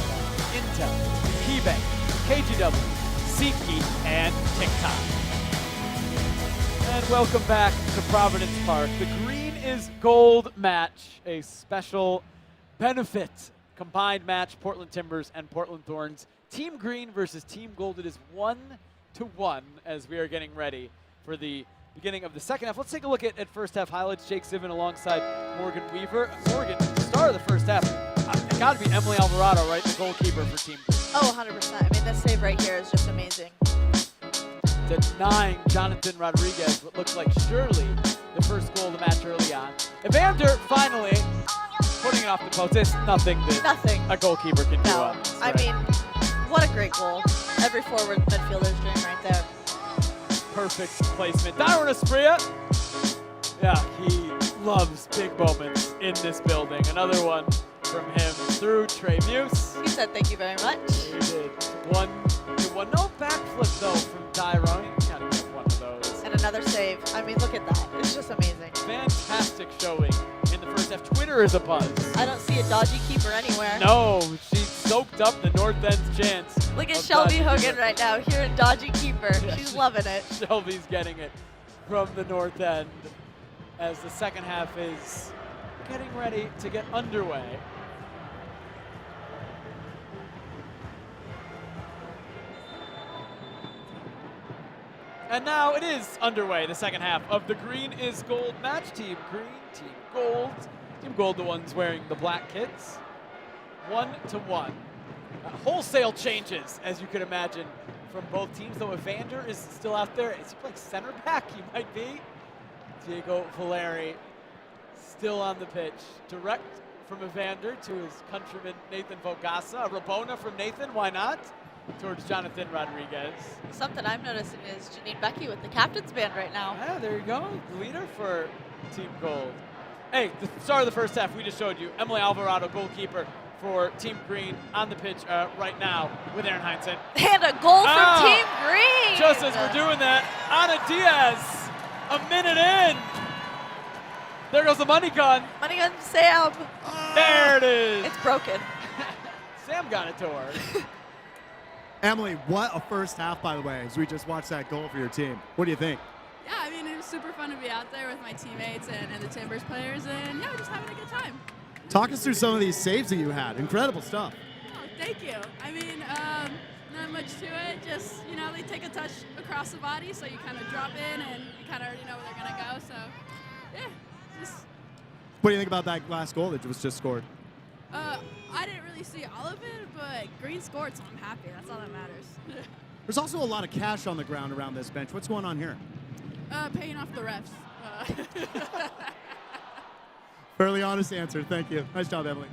Intel, KeyBank, KGW, SeatGeek, and TikTok. And welcome back to Providence Park. The Green is Gold match, a special benefit combined match, Portland Timbers and Portland Thorns. Team Green versus Team Gold. It is 1-1 as we are getting ready for the beginning of the second half. Let's take a look at first half highlights. Jake Zivin alongside Morgan Weaver. Morgan, star of the first half. It's got to be Emily Alvarado, right? The goalkeeper for Team Green. Oh, 100%. I mean, this save right here is just amazing. Denying Jonathan Rodriguez what looked like surely the first goal of the match early on. Evander finally putting it off the post. It's nothing that a goalkeeper can do. No, I mean, what a great goal. Every forward midfielder's doing right there. Perfect placement. Darwin Espria. Yeah, he loves big moments in this building. Another one from him through Trey Muse. He said thank you very much. He did. 1-1. No backflip though from Tyrone. You gotta get one of those. And another save. I mean, look at that. It's just amazing. Fantastic showing in the first half. Twitter is a buzz. I don't see a dodgy keeper anywhere. No, she soaked up the North End's chance. Look at Shelby Hogan right now here in dodgy keeper. Yeah, She's loving it. Shelby's getting it from the North End as the second half is getting ready to get underway. And now it is underway, the second half of the Green is Gold match. Team Green, Team Gold. Team Gold, the ones wearing the black kits. 1-1. Wholesale changes, as you could imagine, from both teams, though Evander is still out there. Is he playing center back? He might be. Diego Valeri still on the pitch. Direct from Evander to his countryman Nathan Vogasa. A Rabona from Nathan, why not? Towards Jonathan Rodriguez. Something I'm noticing is Janine Becky with the captain's band right now. Yeah, there you go. The leader for Team Gold. Hey, the star of the first half we just showed you, Emily Alvarado, goalkeeper for Team Green, on the pitch right now with Aaron Heinsohn. And a goal from Team Green! Just as we're doing that, Ana Diaz, a minute in. There goes the money gun. Money gun, Sam. There it is. It's broken. Sam got it to her. Emily, what a first half, by the way, as we just watched that goal for your team. What do you think? Yeah, I mean, it was super fun to be out there with my teammates and the Timbers players, and yeah, we're just having a good time. Talk us through some of these saves that you had. Incredible stuff. Oh, thank you. I mean, not much to it. Just, you know, they take a touch across the body, so you kind of drop in and you kind of already know where they're going to go. So, yeah, just. What do you think about that last goal that was just scored? I didn't really see all of it, but Green scored, so I'm happy. That's all that matters. There's also a lot of cash on the ground around this bench. What's going on here? Paying off the refs. Fairly honest answer. Thank you. Nice job, Emily.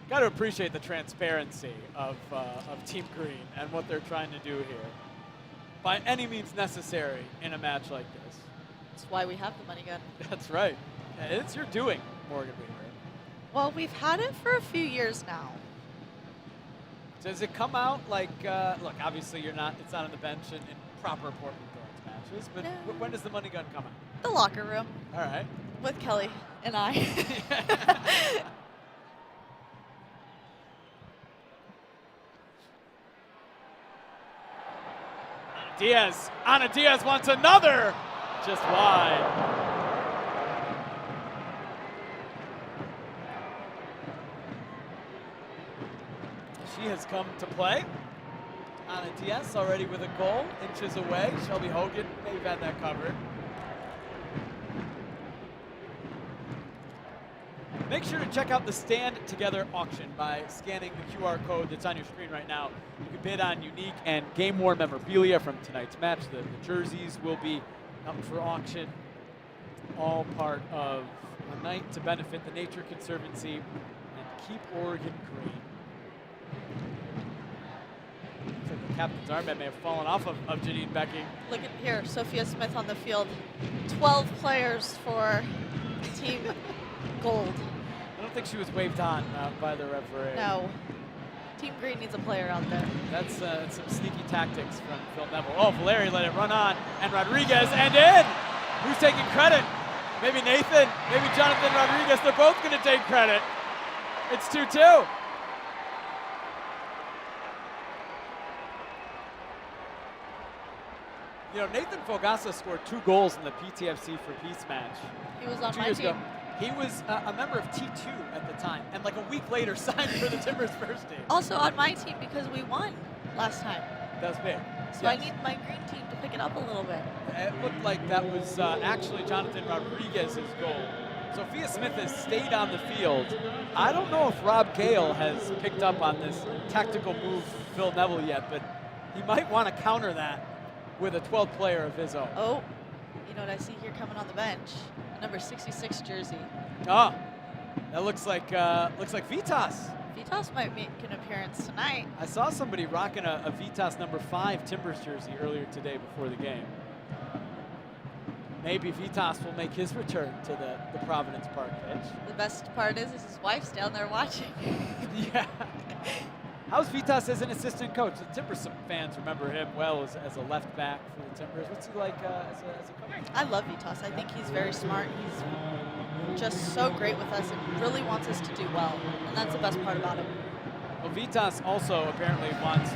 Got to appreciate the transparency of Team Green and what they're trying to do here. By any means necessary in a match like this. That's why we have the money gun. That's right. It's your doing, Morgan Weaver. Well, we've had it for a few years now. Does it come out like, look, obviously it's not on the bench in proper Portland Thorns matches, but when does the money gun come out? The locker room. All right. With Kelly and I. Ana Diaz wants another, just wide. She has come to play. Ana Diaz already with a goal, inches away. Shelby Hogan may have had that covered. Make sure to check out the Stand Together auction by scanning the QR code that's on your screen right now. You can bid on unique and game-worn memorabilia from tonight's match. The jerseys will be up for auction. All part of a night to benefit the Nature Conservancy and keep Oregon green. Looks like the captain's armband may have fallen off of Janine Becky. Look at here, Sophia Smith on the field. 12 players for Team Gold. I don't think she was waved on by the referee. No. Team Green needs a player out there. That's some sneaky tactics from Phil Neville. Oh, Valeri let it run on, and Rodriguez, and in! Who's taking credit? Maybe Nathan, maybe Jonathan Rodriguez. They're both going to take credit. It's 2-2. You know, Nathan Fogassa scored 2 goals in the PTFC for Peace match. He was on 2 my years team. ago. He was a member of T2 at the time, and like a week later signed for the Timbers first team. Also on my team because we won last time. That's big. So I need my green team to pick it up a little bit. It looked like that was actually Jonathan Rodriguez's goal. Sophia Smith has stayed on the field. I don't know if Rob Gale has picked up on this tactical move from Phil Neville yet, but he might want to counter that with a 12th player of his own. Oh, you know what I see here coming on the bench? A number 66 jersey. Oh, that looks like Vitas. Vitas might make an appearance tonight. I saw somebody rocking a Vitas number 5 Timbers jersey earlier today before the game. Maybe Vitas will make his return to the Providence Park pitch. The best part is his wife's down there watching. Yeah. How's Vitas as an assistant coach? The Timbers fans remember him well as a left back for the Timbers. What's he like as a coach? I love Vitas. I think he's very smart. He's just so great with us and really wants us to do well. And that's the best part about him. Well, Vitas also apparently wants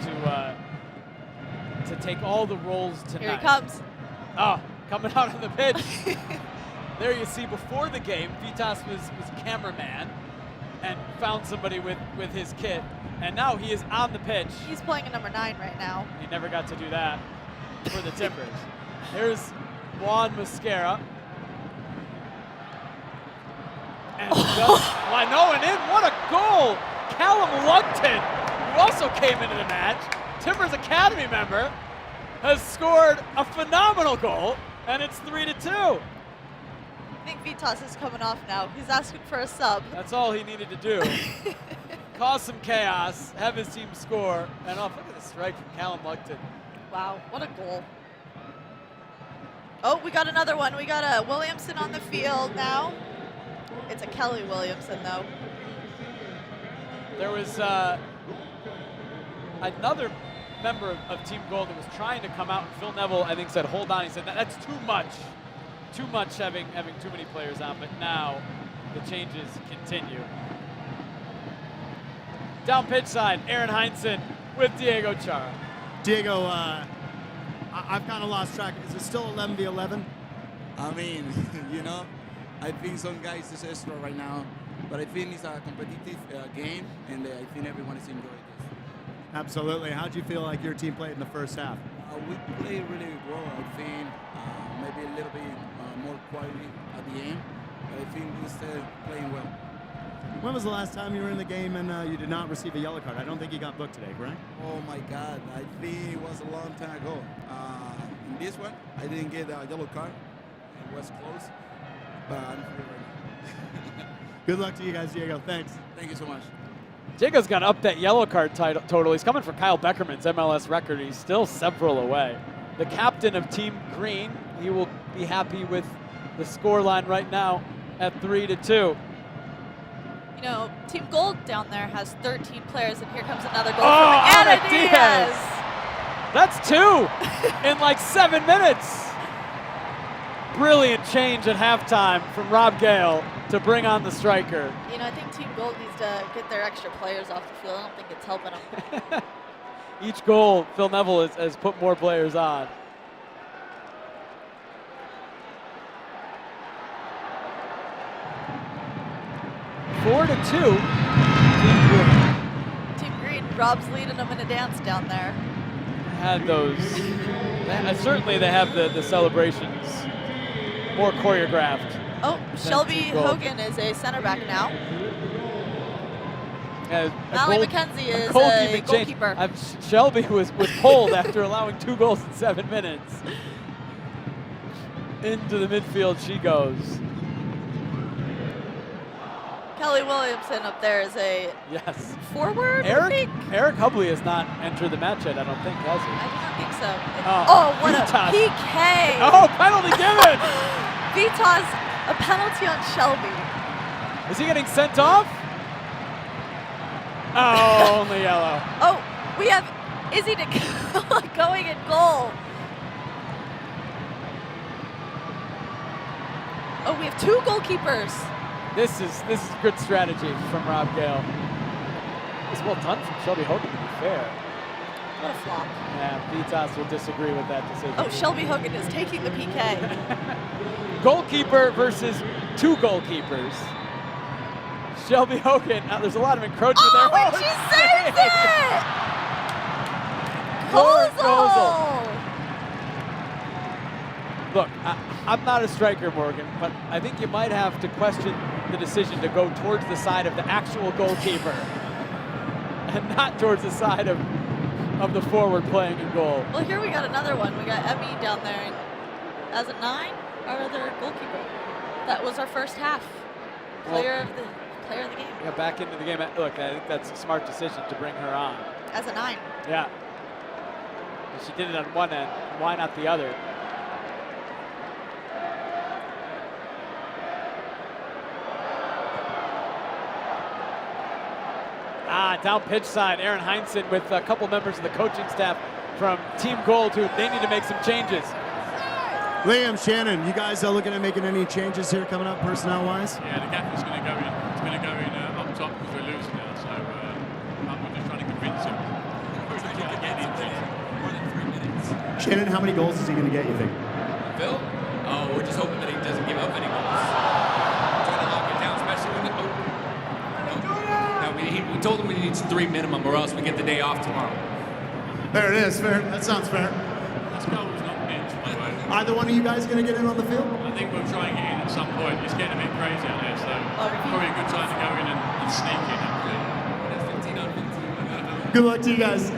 to take all the roles tonight. Here he comes. Oh, coming out on the pitch. There you see before the game, Vitas was cameraman and found somebody with his kit. And now he is on the pitch. He's playing a number 9 right now. He never got to do that for the Timbers. Here's Juan Mosquera. And Linoa in. What a goal! Callum Lugton, who also came into the match, Timbers Academy member, has scored a phenomenal goal, and it's 3-2. I think Vitas is coming off now. He's asking for a sub. That's all he needed to do. Cause some chaos, have his team score, and off. Look at the strike from Callum Lugton. Wow, what a goal. Oh, we got another one. We got a Williamson on the field now. It's a Kelly Williamson, though. There was another member of Team Gold that was trying to come out, and Phil Neville, I think, said, hold on. He said, that's too much. Too much having too many players on, but now the changes continue. Down pitch side, Aaron Heinsohn with Diego Chara. Diego, I've kind of lost track. Is it still 11v11? I mean, you know, I think some guys is extra right now, but I think it's a competitive game, and I think everyone is enjoying this. Absolutely. How did you feel like your team played in the first half? We played really well. I think maybe a little bit more quality at the end, but I think we're still playing well. When was the last time you were in the game and you did not receive a yellow card? I don't think you got booked today, correct? Oh my God, I think it was a long time ago. In this one, I didn't get a yellow card. It was close, but I'm free right now. Good luck to you guys, Diego. Thanks. Thank you so much. Diego's got to up that yellow card total. He's coming for Kyle Beckerman's MLS record. He's still several away. The captain of Team Green, he will be happy with the score line right now at 3-2. You know, Team Gold down there has 13 players, and here comes another goal from Ana Ana Diaz. That's 2 in like 7 minutes. Brilliant change at halftime from Rob Gale to bring on the striker. You know, I think Team Gold needs to get their extra players off the field. I don't think it's helping them. Each goal, Phil Neville has put more players on. Four to 2. Team Green. Team Green, Rob's leading them in a dance down there. Had those. Certainly they have the celebrations more choreographed. Oh, Shelby Hogan is a center back now. Mallory McKenzie is a goalkeeper. Shelby was pulled after allowing 2 goals in 7 minutes. Into the midfield she goes. Kelly Williamson up there is a forward, I think? Eric Hubley has not entered the match yet, I don't think, has he? I do not think so. Oh, what Vitas. a PK! Oh, penalty given! Vitas, a penalty on Shelby. Is he getting sent off? Oh, only yellow. Oh, we have Izzy going in goal. Oh, we have 2 goalkeepers. This is good strategy from Rob Gale. It's well done from Shelby Hogan, to be fair. What a flop. Yeah, Vitas will disagree with that decision. Oh, Shelby Hogan is taking the PK. Goalkeeper versus 2 goalkeepers. Shelby Hogan. There's a lot of encroachment there. Oh, and she saves it! Kozel! Look, I'm not a striker, Morgan, but I think you might have to question the decision to go towards the side of the actual goalkeeper and not towards the side of the forward playing in goal. Well, here we got another one. We got Emmy down there as a 9, our other goalkeeper. That was our first half. Player of the game. Yeah, back into the game. Look, I think that's a smart decision to bring her on. As a 9. Yeah. She did it on one end. Why not the other? Down pitch side, Aaron Heinsohn with a couple members of the coaching staff from Team Gold who they need to make some changes. Liam, Shannon, you guys are looking at making any changes here coming up personnel-wise? Yeah, the gaffer's going to go in. It's going to go in up top because we're losing now. So we're just trying to convince him. Shannon, how many goals is he going to get, you think? Phil? Oh, we're just hoping that he doesn't give up any goals. Trying to lock it down, especially when we told him we need 3 minimum or else we get the day off tomorrow. There it is. Fair. That sounds fair. This goal was not meant to be. Either one of you guys going to get in on the field? I think we'll try and get in at some point. It's getting a bit crazy out there, so probably a good time to go in and sneak in. Good luck to you guys.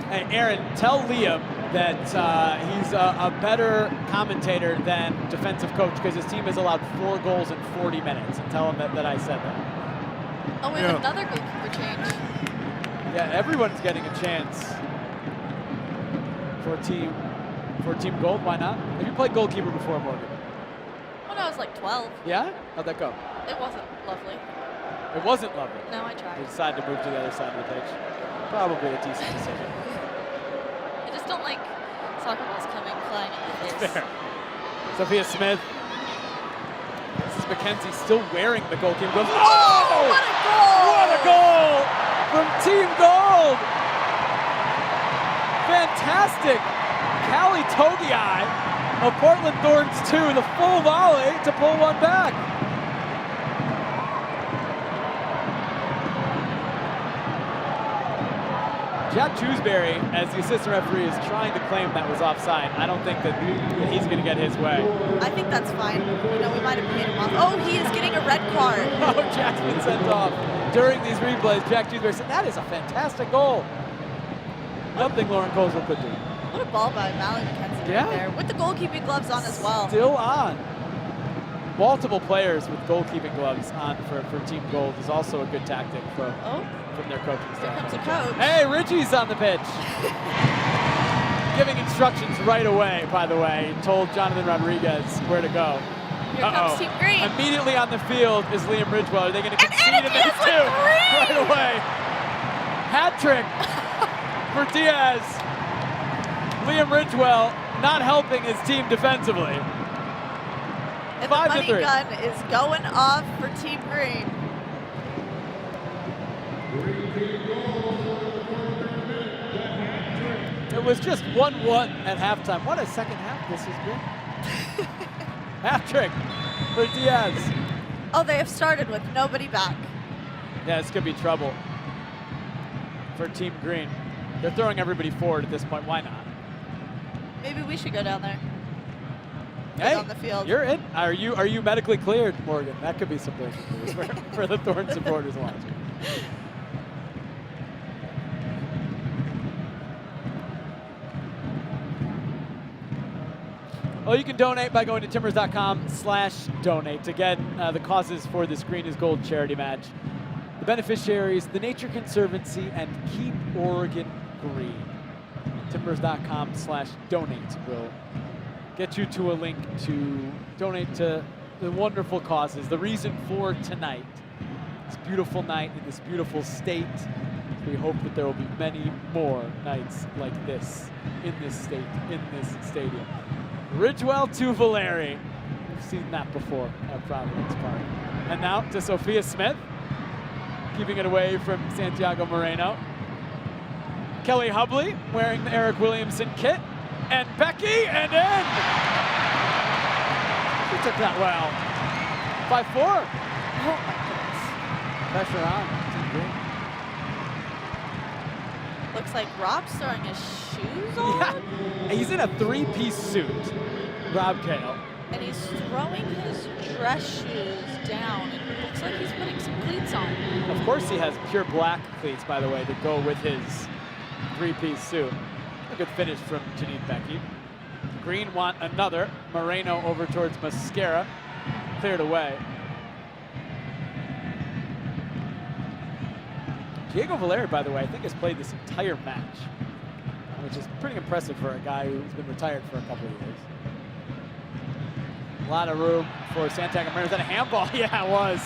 Hey, Aaron, tell Liam that he's a better commentator than defensive coach because his team has allowed 4 goals in 40 minutes. And tell him that I said that. Oh, we have another goalkeeper change. Yeah, everyone's getting a chance for Team Gold. Why not? Have you played goalkeeper before, Morgan? When I was like 12. Yeah? How'd that go? It wasn't lovely. It wasn't lovely. No, I tried. You decided to move to the other side of the pitch. Probably a decent decision. I just don't like soccer balls coming flying in your face. Fair. Sophia Smith. This is Mackenzie still wearing the goalkeeper gloves. Oh, what a goal! What a goal from Team Gold! Fantastic. Callie Togiai of Portland Thorns 2, the full volley to pull one back. Jack Jewsbury, as the assistant referee, is trying to claim that was offside. I don't think that he's going to get his way. I think that's fine. You know, we might have paid him off. Oh, he is getting a red card. Oh, Jack's been sent off. During these replays, Jack Jewsbury said, that is a fantastic goal. Nothing Lauren Kozel could do. What a ball by Mallory McKenzie Yeah. right there. With the goalkeeping gloves on as well. Still on. Multiple players with goalkeeping gloves on for Team Gold is also a good tactic from their coaching staff. Here comes a coach. Hey, Richie's on the pitch. Giving instructions right away, by the way. He told Jonathan Rodriguez where to go. Here comes Team Green. Immediately on the field is Liam Ridgewell. Are they going to concede him this too? Right away. Hat trick for Diaz. Liam Ridgewell not helping his team defensively. And the money gun is going off for Team Green. It was just 1-1 at halftime. What a second half this has been. Hat trick for Diaz. Oh, they have started with nobody back. Yeah, it's going to be trouble for Team Green. They're throwing everybody forward at this point. Why not? Maybe we should go down there. Hey, on the field. You're in. Are you medically cleared, Morgan? That could be some breaking news for the Thorn supporters watching. Well, you can donate by going to timbers.com/donate. Again, the causes for this Green is Gold charity match. The beneficiaries, the Nature Conservancy and Keep Oregon Green. Timbers.com/donate will get you to a link to donate to the wonderful causes. The reason for tonight, this beautiful night in this beautiful state. We hope that there will be many more nights like this in this state, in this stadium. Ridgewell to Valeri. We've seen that before at Providence Park. And now to Sophia Smith, keeping it away from Santiago Moreno. Kelly Hubley wearing the Eric Williamson kit. And Becky, and in! She took that well. 5-4. Oh my goodness. Pressure on. Looks like Rob's throwing his shoes on. Yeah, he's in a three-piece suit, Rob Kale. And he's throwing his dress shoes down. And it looks like he's putting some cleats on. Of course he has pure black cleats, by the way, to go with his three-piece suit. A good finish from Janine Becky. Green want another. Moreno over towards Mascara. Cleared away. Diego Valeri, by the way, I think has played this entire match, which is pretty impressive for a guy who's been retired for a couple of years. A lot of room for Santiago Moreno. Is that a handball? Yeah, it was.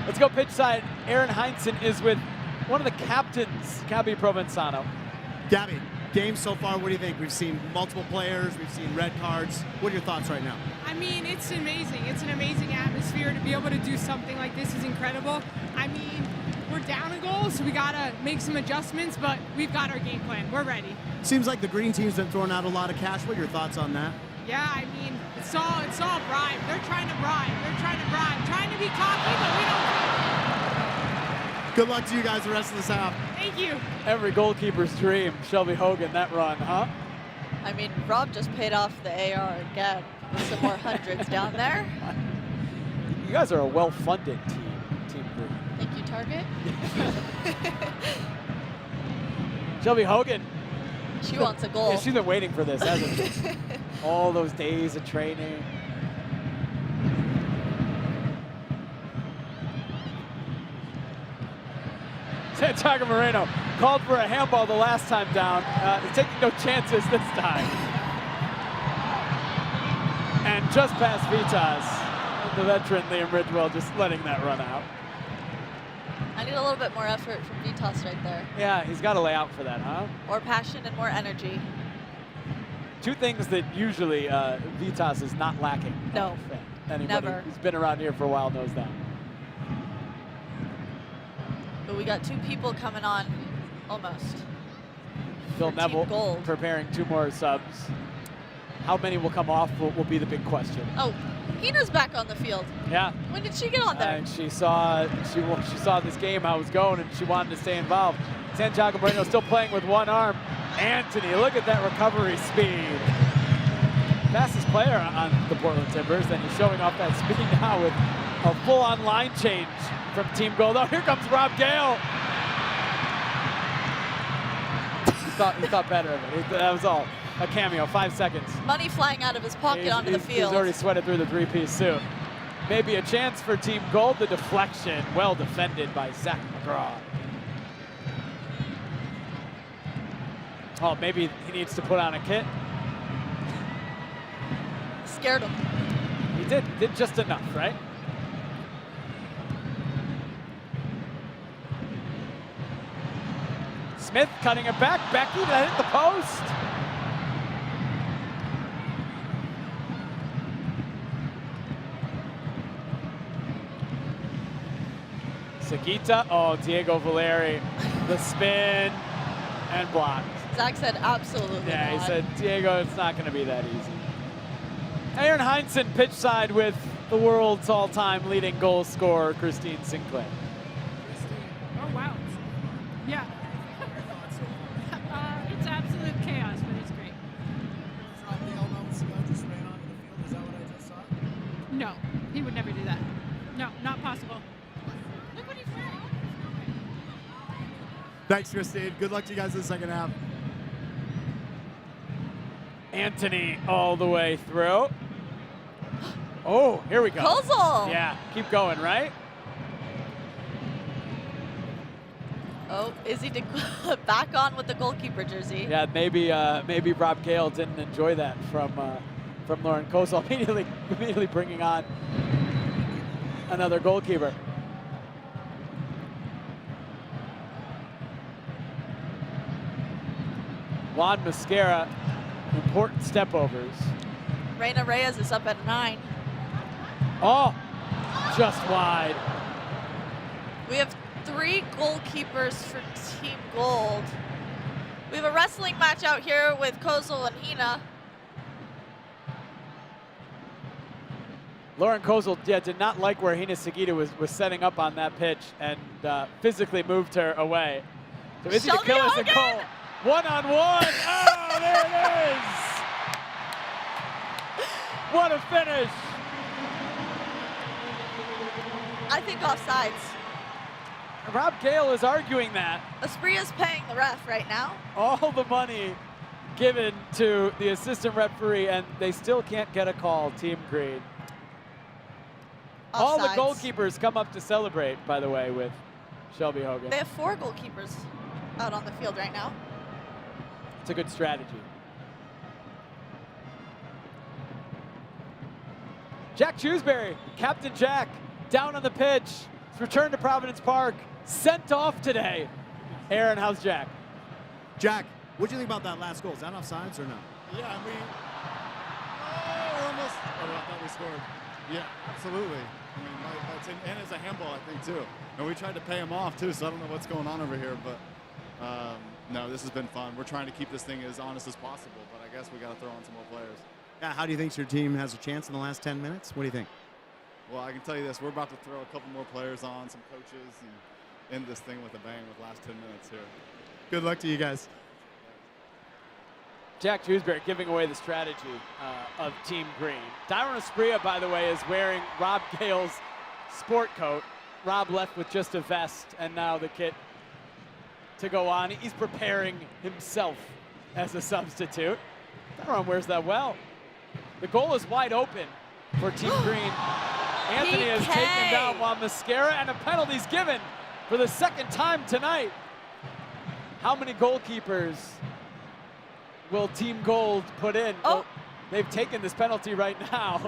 Let's go pitch side. Aaron Heinzen is with one of the captains, Gabby Provenzano. Gabby, game so far, what do you think? We've seen multiple players, we've seen red cards. What are your thoughts right now? I mean, it's amazing. It's an amazing atmosphere. To be able to do something like this is incredible. I mean, we're down a goal, so we gotta make some adjustments, but we've got our game plan. We're ready. Seems like the green team's been throwing out a lot of cash. What are your thoughts on that? Yeah, I mean, it's all bribe. They're trying to bribe. They're trying to bribe. Trying to be cocky, but we don't. Good luck to you guys the rest of this half. Thank you. Every goalkeeper's dream, Shelby Hogan, that run, huh? I mean, Rob just paid off the AR again with some more hundreds down there. You guys are a well-funded team, Team Green. Thank you, Target. Shelby Hogan. She wants a goal. Yeah, she's been waiting for this, hasn't she? All those days of training. Santiago Moreno called for a handball the last time down. Taking no chances this time. And just past Vitas, the veteran Liam Ridgewell just letting that run out. I need a little bit more effort from Vitas right there. Yeah, he's got to lay out for that, huh? More passion and more energy. Two things that usually Vitas is not lacking. No, Anybody never. who's been around here for a while knows that. But we got two people coming on almost. Phil for Neville Team Gold. preparing two more subs. How many will come off will be the big question. Oh, Hina's back on the field. Yeah. When did she get on there? And she saw this game, how it was going, and she wanted to stay involved. Santiago Moreno still playing with one arm. Anthony, look at that recovery speed. Fastest player on the Portland Timbers, and he's showing off that speed now with a full-on line change from Team Gold. Oh, here comes Rob Gale. He thought better of it. That was all. A cameo, 5 seconds. Money flying out of his pocket onto the field. He's already sweated through the three-piece suit. Maybe a chance for Team Gold. The deflection, well defended by Zach McGraw. Oh, maybe he needs to put on a kit. Scared him. He did just enough, right? Smith cutting it back. Becky, did that hit the post? Sagita, oh, Diego Valeri, the spin and blocked. Zach said absolutely Yeah, not. he said, Diego, it's not going to be that easy. Aaron Heinzen pitch side with the world's all-time leading goal scorer, Christine Sinclair. Oh, wow. Yeah. It's absolute chaos, but it's great. No, he would never do that. No, not possible. Look what he's wearing. Thanks, Christine. Good luck to you guys in the second half. Anthony all the way through. Oh, here we go. Kozel. Yeah, keep going, right? Oh, Izzy back on with the goalkeeper jersey. Yeah, maybe Rob Gale didn't enjoy that from Lauren Kozel. Immediately bringing on another goalkeeper. Juan Mascara, important step overs. Reina Reyes is up at 9. Oh, just wide. We have 3 goalkeepers for Team Gold. We have a wrestling match out here with Kozel and Hina. Lauren Kozel, did not like where Hina Sagita was setting up on that pitch and physically moved her away. So Izzy DeKillis and Cole, one-on-one. Oh, there it is. What a finish. I think offsides. Rob Gale is arguing that. Espria's paying the ref right now. All the money given to the assistant referee, and they still can't get a call, Team Green. Offsides. All the goalkeepers come up to celebrate, by the way, with Shelby Hogan. They have 4 goalkeepers out on the field right now. It's a good strategy. Jack Shrewsbury, Captain Jack, down on the pitch. He's returned to Providence Park, sent off today. Aaron, how's Jack? Jack, what do you think about that last goal? Is that offsides or no? Yeah, I mean, we're almost. Oh, I thought we scored. Yeah, absolutely. I mean, and it's a handball, I think, too. And we tried to pay him off, too, so I don't know what's going on over here. But, no, this has been fun. We're trying to keep this thing as honest as possible, but I guess we got to throw on some more players. Yeah, how do you think your team has a chance in the last 10 minutes? What do you think? Well, I can tell you this. We're about to throw a couple more players on, some coaches, and end this thing with a bang with the last 10 minutes here. Good luck to you guys. Jack Shrewsbury giving away the strategy of Team Green. Dyron Espria, by the way, is wearing Rob Gale's sport coat. Rob left with just a vest, and now the kit to go on. He's preparing himself as a substitute. Dyron wears that well. The goal is wide open for Team Green. Anthony has taken down Juan Mascara, and a penalty's given for the second time tonight. How many goalkeepers will Team Gold put in? Oh. Well, they've taken this penalty right now.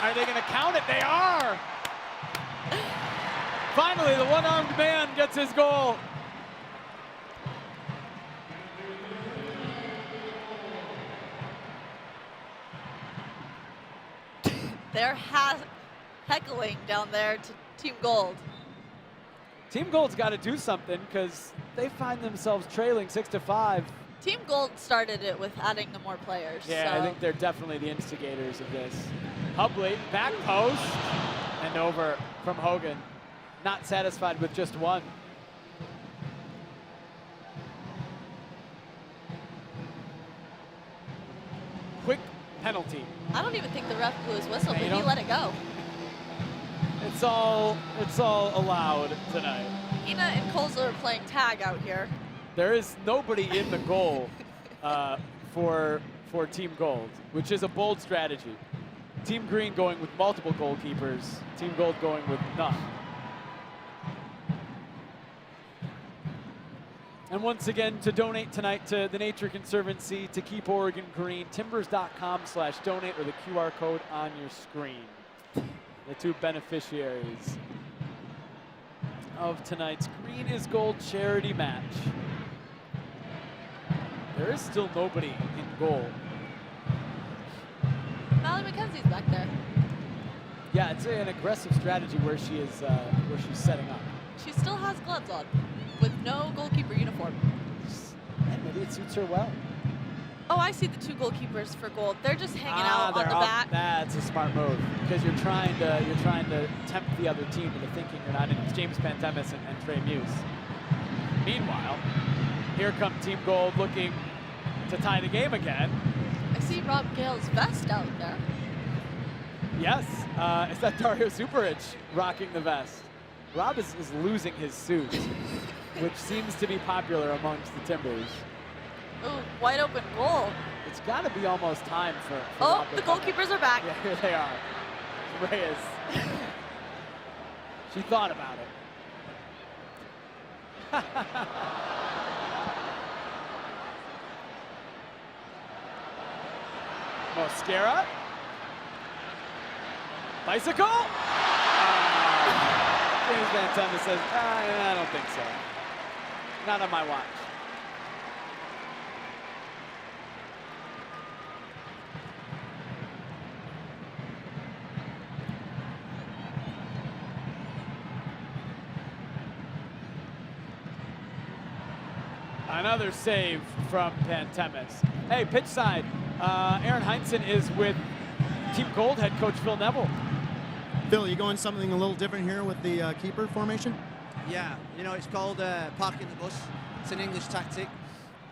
Are they going to count it? They are. Finally, the one-armed man gets his goal. They're heckling down there to Team Gold. Team Gold's got to do something because they find themselves trailing 6-5. Team Gold started it with adding the more players. Yeah, so. I think they're definitely the instigators of this. Hubley, back post, and over from Hogan. Not satisfied with just one. Quick penalty. I don't even think the ref blew his whistle, but he let it go. It's all allowed tonight. Hina and Kozel are playing tag out here. There is nobody in the goal for Team Gold, which is a bold strategy. Team Green going with multiple goalkeepers, Team Gold going with none. And once again, to donate tonight to the Nature Conservancy to keep Oregon green, timbers.com/donate or the QR code on your screen. The 2 beneficiaries of tonight's Green is Gold charity match. There is still nobody in goal. Mallory McKenzie's back there. Yeah, it's an aggressive strategy where she's setting up. She still has gloves on with no goalkeeper uniform. And maybe it suits her well. Oh, I see the 2 goalkeepers for Gold. They're just hanging out on the back. That's a smart move because you're trying to tempt the other team into thinking you're not in. It's James Pantemis and Trey Muse. Meanwhile, here come Team Gold looking to tie the game again. I see Rob Gale's vest out there. Yes, is that Dario Suparic rocking the vest? Rob is losing his suit, which seems to be popular amongst the Timbers. Ooh, wide open goal. It's got to be almost time for Oh, Rob to the come. goalkeepers are back. Yeah, here they are. Reyes. She thought about it. Mosquera. Bicycle. James Van Temme says, I don't think so. Not on my watch. Another save from Pantemis. Hey, pitch side. Aaron Heinzen is with Team Gold head coach Phil Neville. Phil, you going something a little different here with the keeper formation? Yeah, you know, it's called parking the bus. It's an English tactic.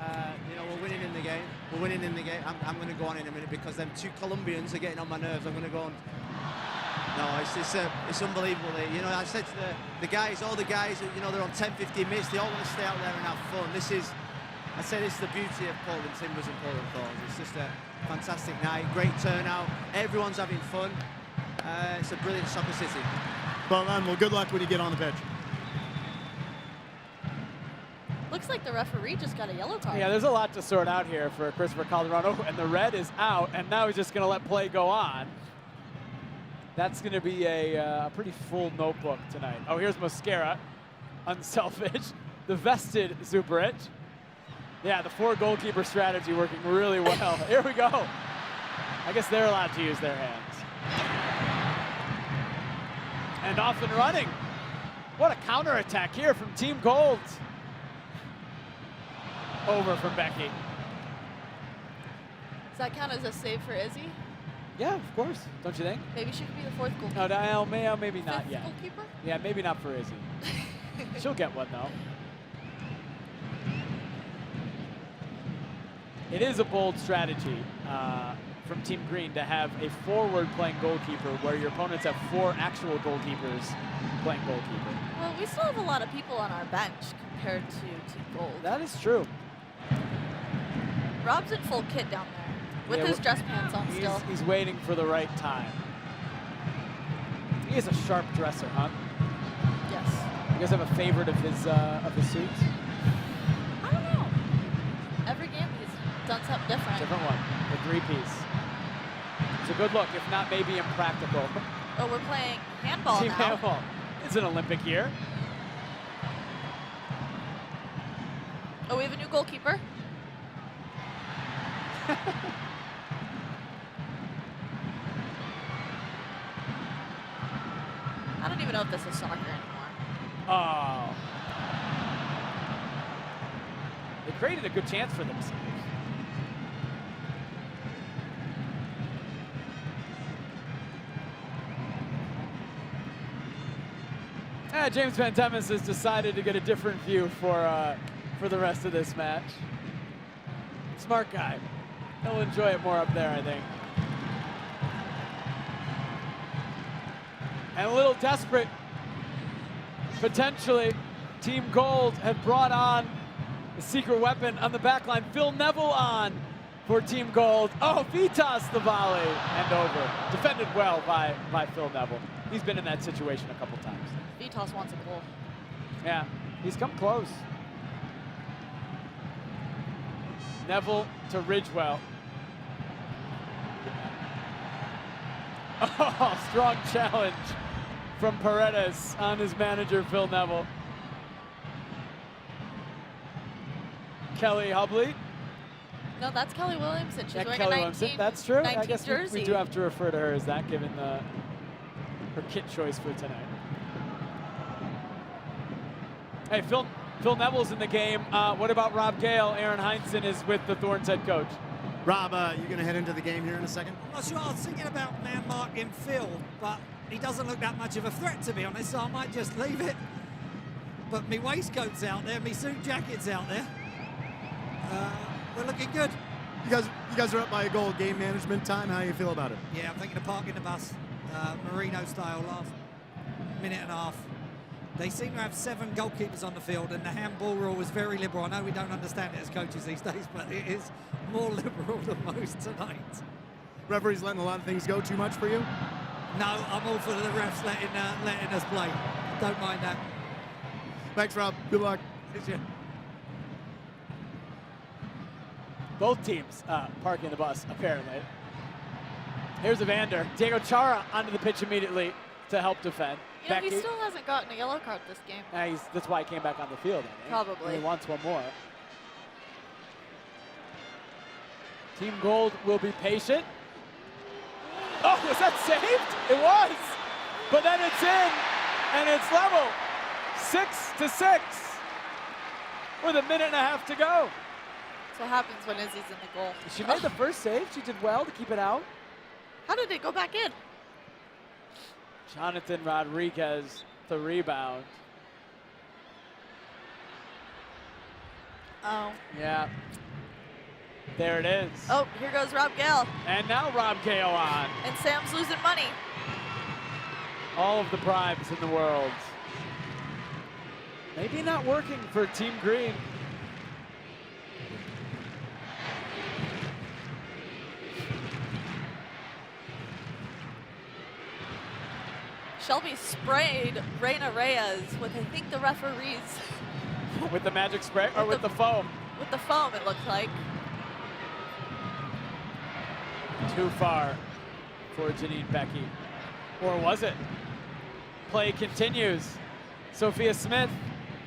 You know, we're winning in the game. We're winning in the game. I'm going to go on in a minute because them two Colombians are getting on my nerves. I'm going to go on. No, it's unbelievable. You know, I said to the guys, all the guys, you know, they're on 10, 15 minutes. They all want to stay out there and have fun. This is the beauty of Portland Timbers and Portland Thorns. It's just a fantastic night, great turnout. Everyone's having fun. It's a brilliant soccer city. Well, good luck when you get on the pitch. Looks like the referee just got a yellow card. Yeah, there's a lot to sort out here for Christopher Calderon. Oh, and the red is out, and now he's just going to let play go on. That's going to be a pretty full notebook tonight. Oh, here's Mosquera, unselfish. The vested Zubric. Yeah, the 4-goalkeeper strategy working really well. Here we go. I guess they're allowed to use their hands. And off and running. What a counterattack here from Team Gold. Over from Becky. Does that count as a save for Izzy? Yeah, of course. Don't you think? Maybe she could be the 4th goalkeeper. No, maybe not 5th yet. goalkeeper? Yeah, maybe not for Izzy. She'll get one, though. It is a bold strategy from Team Green to have a forward-playing goalkeeper where your opponents have 4 actual goalkeepers playing goalkeeper. Well, we still have a lot of people on our bench compared to Team Gold. That is true. Rob's in full kit down there with his dress pants on still. He's waiting for the right time. He is a sharp dresser, huh? Yes. You guys have a favorite of his suits? I don't know. Every game he's done something different. Different one. The 3-piece. It's a good look, if not maybe impractical. Oh, we're playing handball Team now. handball. It's an Olympic year. Oh, we have a new goalkeeper. I don't even know if this is soccer anymore. Oh. They created a good chance for themselves. James Pantemis has decided to get a different view for the rest of this match. Smart guy. He'll enjoy it more up there, I think. And a little desperate, potentially. Team Gold have brought on the secret weapon on the back line. Phil Neville on for Team Gold. Oh, Vitas the volley and over. Defended well by Phil Neville. He's been in that situation a couple times. Vitas wants a goal. Yeah, he's come close. Neville to Ridgewell. Oh, strong challenge from Paredes on his manager, Phil Neville. Kelly Hubley. No, that's Kelly Williamson. She's wearing Kelly a Williamson. 19, That's true. 19 I guess jersey. we do have to refer to her as that, given her kit choice for tonight. Hey, Phil Neville's in the game. What about Rob Gale? Aaron Heinzen is with the Thorns head coach. Rob, you going to head into the game here in a second? I'm not sure. I was thinking about man marking Phil, but he doesn't look that much of a threat, to be honest, so I might just leave it. But my waistcoat's out there, my suit jacket's out there. We're looking good. You guys are up by a goal. Game management time. How do you feel about it? Yeah, I'm thinking of parking the bus, Marino style, last minute and a half. They seem to have 7 goalkeepers on the field, and the handball rule is very liberal. I know we don't understand it as coaches these days, but it is more liberal than most tonight. Referee's letting a lot of things go too much for you? No, I'm all for the refs letting us play. Don't mind that. Thanks, Rob. Good luck. Both teams parking the bus, apparently. Here's Evander. Diego Chara onto the pitch immediately to help defend. You know, he still hasn't gotten a yellow card this game. That's why he came back on the field. Probably. He wants one more. Team Gold will be patient. Oh, was that saved? It was. But then it's in, and it's level. 6-6. with a minute and a half to go. That's what happens when Izzy's in the goal. She made the first save. She did well to keep it out. How did it go back in? Jonathan Rodriguez, the rebound. Oh. Yeah. There it is. Oh, here goes Rob Gale. And now Rob Gale on. And Sam's losing money. All of the bribes in the world. Maybe not working for Team Green. Shelby sprayed Reina Reyes with, I think, the referees. With the magic spray or with the foam? With the foam, it looked like. Too far for Janine Becky. Or was it? Play continues. Sophia Smith,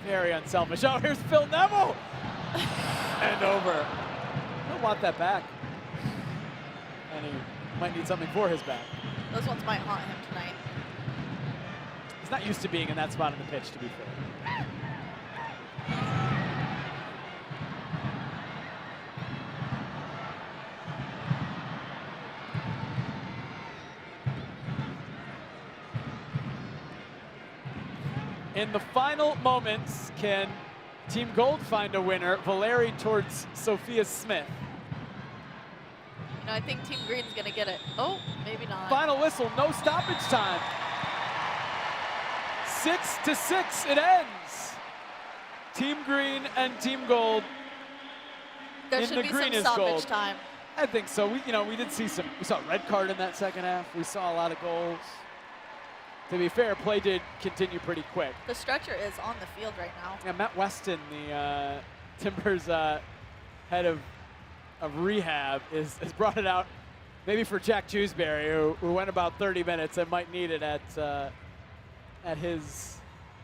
very unselfish. Oh, here's Phil Neville. And over. He'll want that back. And he might need something for his back. Those ones might haunt him tonight. He's not used to being in that spot on the pitch, to be fair. In the final moments, can Team Gold find a winner? Valeri towards Sophia Smith. You know, I think Team Green's gonna get it. Oh, maybe not. Final whistle, no stoppage time. 6-6, it ends. Team Green and Team Gold. There in should the be green some is stoppage gold. time. I think so. We saw a red card in that second half. We saw a lot of goals. To be fair, play did continue pretty quick. The stretcher is on the field right now. Yeah, Matt Weston, the Timbers head of rehab, has brought it out maybe for Jack Jewsbury, who went about 30 minutes and might need it at his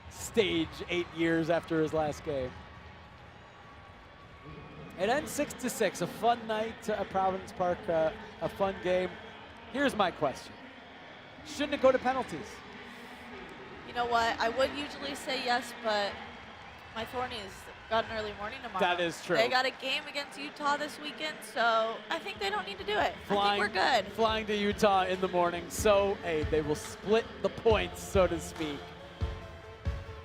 stage 8 years after his last game. It ends 6-6, a fun night at Providence Park, a fun game. Here's my question. Shouldn't it go to penalties? You know what? I would usually say yes, but my Thornies got an early morning tomorrow. That is true. They got a game against Utah this weekend, so I think they don't need to do it. I think we're good. Flying to Utah in the morning, so hey, they will split the points, so to speak.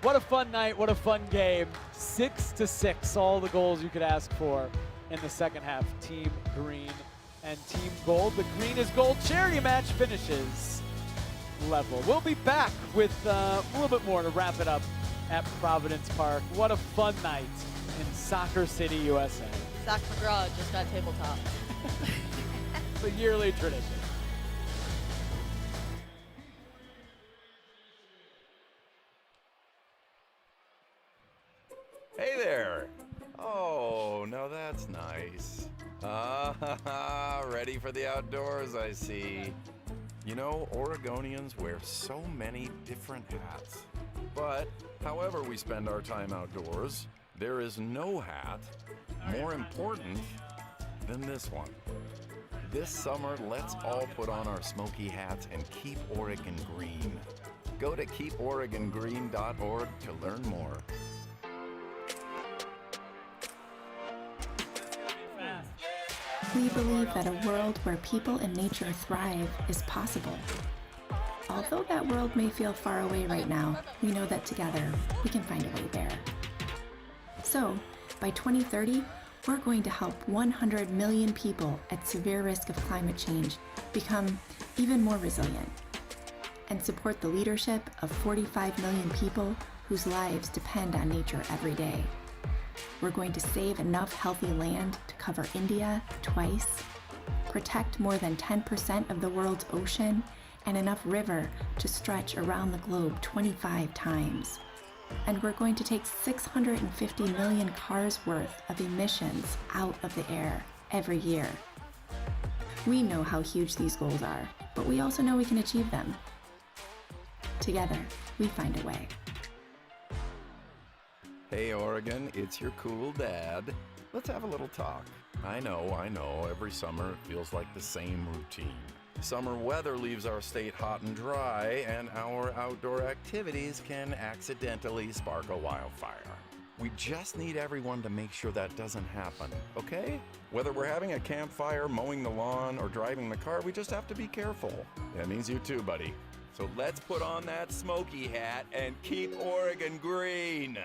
What a fun night, what a fun game. 6-6, all the goals you could ask for in the second half. Team Green and Team Gold. The Green is Gold charity match finishes level. We'll be back with a little bit more to wrap it up at Providence Park. What a fun night in Soccer City, USA. Zach McGraw just got tabletop. It's a yearly tradition. Hey there. Oh, no, that's nice. Ready for the outdoors, I see. You know, Oregonians wear so many different hats. But however we spend our time outdoors, there is no hat more important than this one. This summer, let's all put on our smoky hats and keep Oregon green. Go to keeporegongreen.org to learn more. We believe that a world where people and nature thrive is possible. Although that world may feel far away right now, we know that together we can find a way there. So, by 2030, we're going to help 100 million people at severe risk of climate change become even more resilient and support the leadership of 45 million people whose lives depend on nature every day. We're going to save enough healthy land to cover India twice, protect more than 10% of the world's ocean, and enough river to stretch around the globe 25 times. And we're going to take 650 million cars worth of emissions out of the air every year. We know how huge these goals are, but we also know we can achieve them. Together, we find a way. Hey Oregon, it's your cool dad. Let's have a little talk. I know, every summer it feels like the same routine. Summer weather leaves our state hot and dry, and our outdoor activities can accidentally spark a wildfire. We just need everyone to make sure that doesn't happen, okay? Whether we're having a campfire, mowing the lawn, or driving the car, we just have to be careful. That means you too, buddy. So let's put on that smoky hat and keep Oregon green.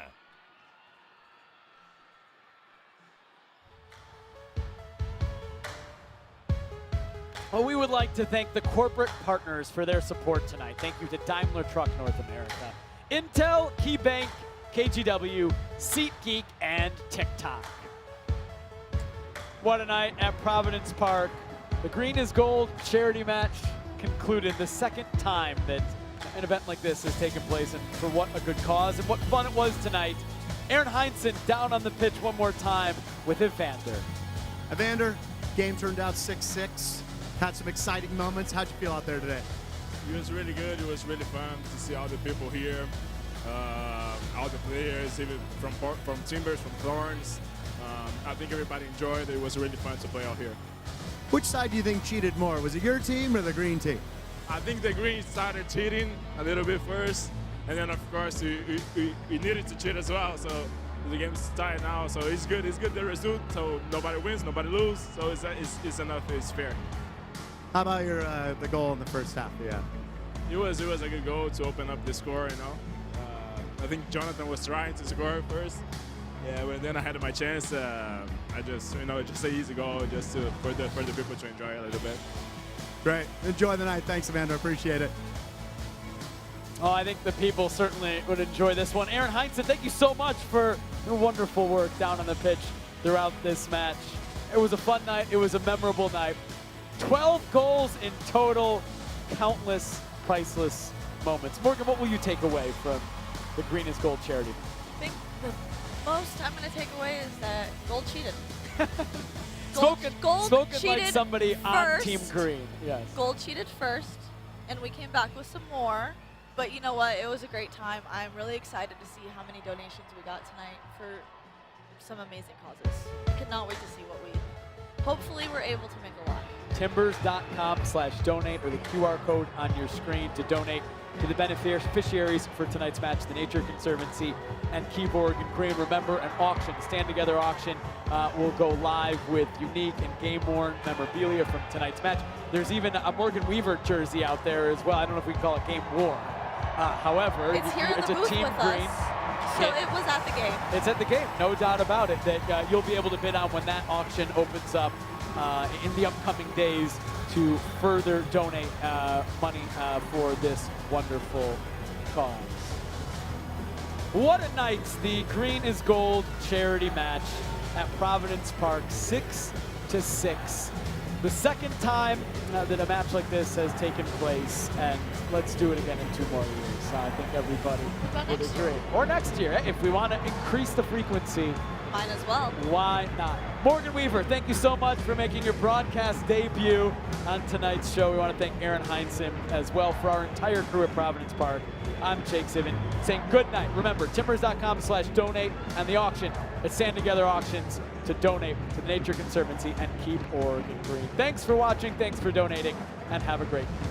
Well, we would like to thank the corporate partners for their support tonight. Thank you to Daimler Truck North America, Intel, KeyBank, KGW, SeatGeek, and TikTok. What a night at Providence Park. The Green is Gold charity match concluded, the second time that an event like this has taken place, and for what a good cause and what fun it was tonight. Aaron Heinsohn down on the pitch one more time with Evander. Evander, game turned out 6-6. Had some exciting moments. How'd you feel out there today? It was really good. It was really fun to see all the people here, all the players, even from Timbers, from Thorns. I think everybody enjoyed it. It was really fun to play out here. Which side do you think cheated more? Was it your team or the green team? I think the green started cheating a little bit first, and then of course we needed to cheat as well. So the game's tied now, so it's good. It's good the result. So nobody wins, nobody loses. So it's enough. It's fair. How about your the goal in the first half? Yeah. It was a good goal to open up the score. You know, I think Jonathan was trying to score first. Yeah, but then I had my chance. I just just an easy goal, just for the people to enjoy a little bit. Great. Enjoy the night. Thanks, Amanda. Appreciate it. Oh, I think the people certainly would enjoy this one. Aaron Heinsohn, thank you so much for your wonderful work down on the pitch throughout this match. It was a fun night. It was a memorable night. 12 goals in total, countless priceless moments. Morgan, what will you take away from the Green is Gold charity? I think the most I'm going to take away is that Gold cheated. Spoken cheated like somebody first. on Team Green. Yes. Gold cheated first, and we came back with some more. But you know what? It was a great time. I'm really excited to see how many donations we got tonight for some amazing causes. I cannot wait to see what we hopefully we're able to make a lot. Timbers.com/donate or the QR code on your screen to donate to the beneficiaries for tonight's match, the Nature Conservancy and Keep Oregon Green. Remember, an auction, Stand Together auction, will go live with unique and game-worn memorabilia from tonight's match. There's even a Morgan Weaver jersey out there as well. I don't know if we can call it game-worn. However, it's here in it's the a booth Team with Green. us. So it was at the game. It's at the game, no doubt about it, that you'll be able to bid on when that auction opens up in the upcoming days to further donate money for this wonderful cause. What a night, the Green is Gold charity match at Providence Park, 6-6. The second time that a match like this has taken place, and let's do it again in 2 more years. I think everybody would agree. Or next year, if we want to increase the frequency. Mine as well. Why not? Morgan Weaver, thank you so much for making your broadcast debut on tonight's show. We want to thank Aaron Heinsohn as well. For our entire crew at Providence Park, I'm Jake Sivan saying good night. Remember, timbers.com/donate and the auction at Stand Together Auctions to donate to the Nature Conservancy and Keep Oregon Green. Thanks for watching, thanks for donating, and have a great night.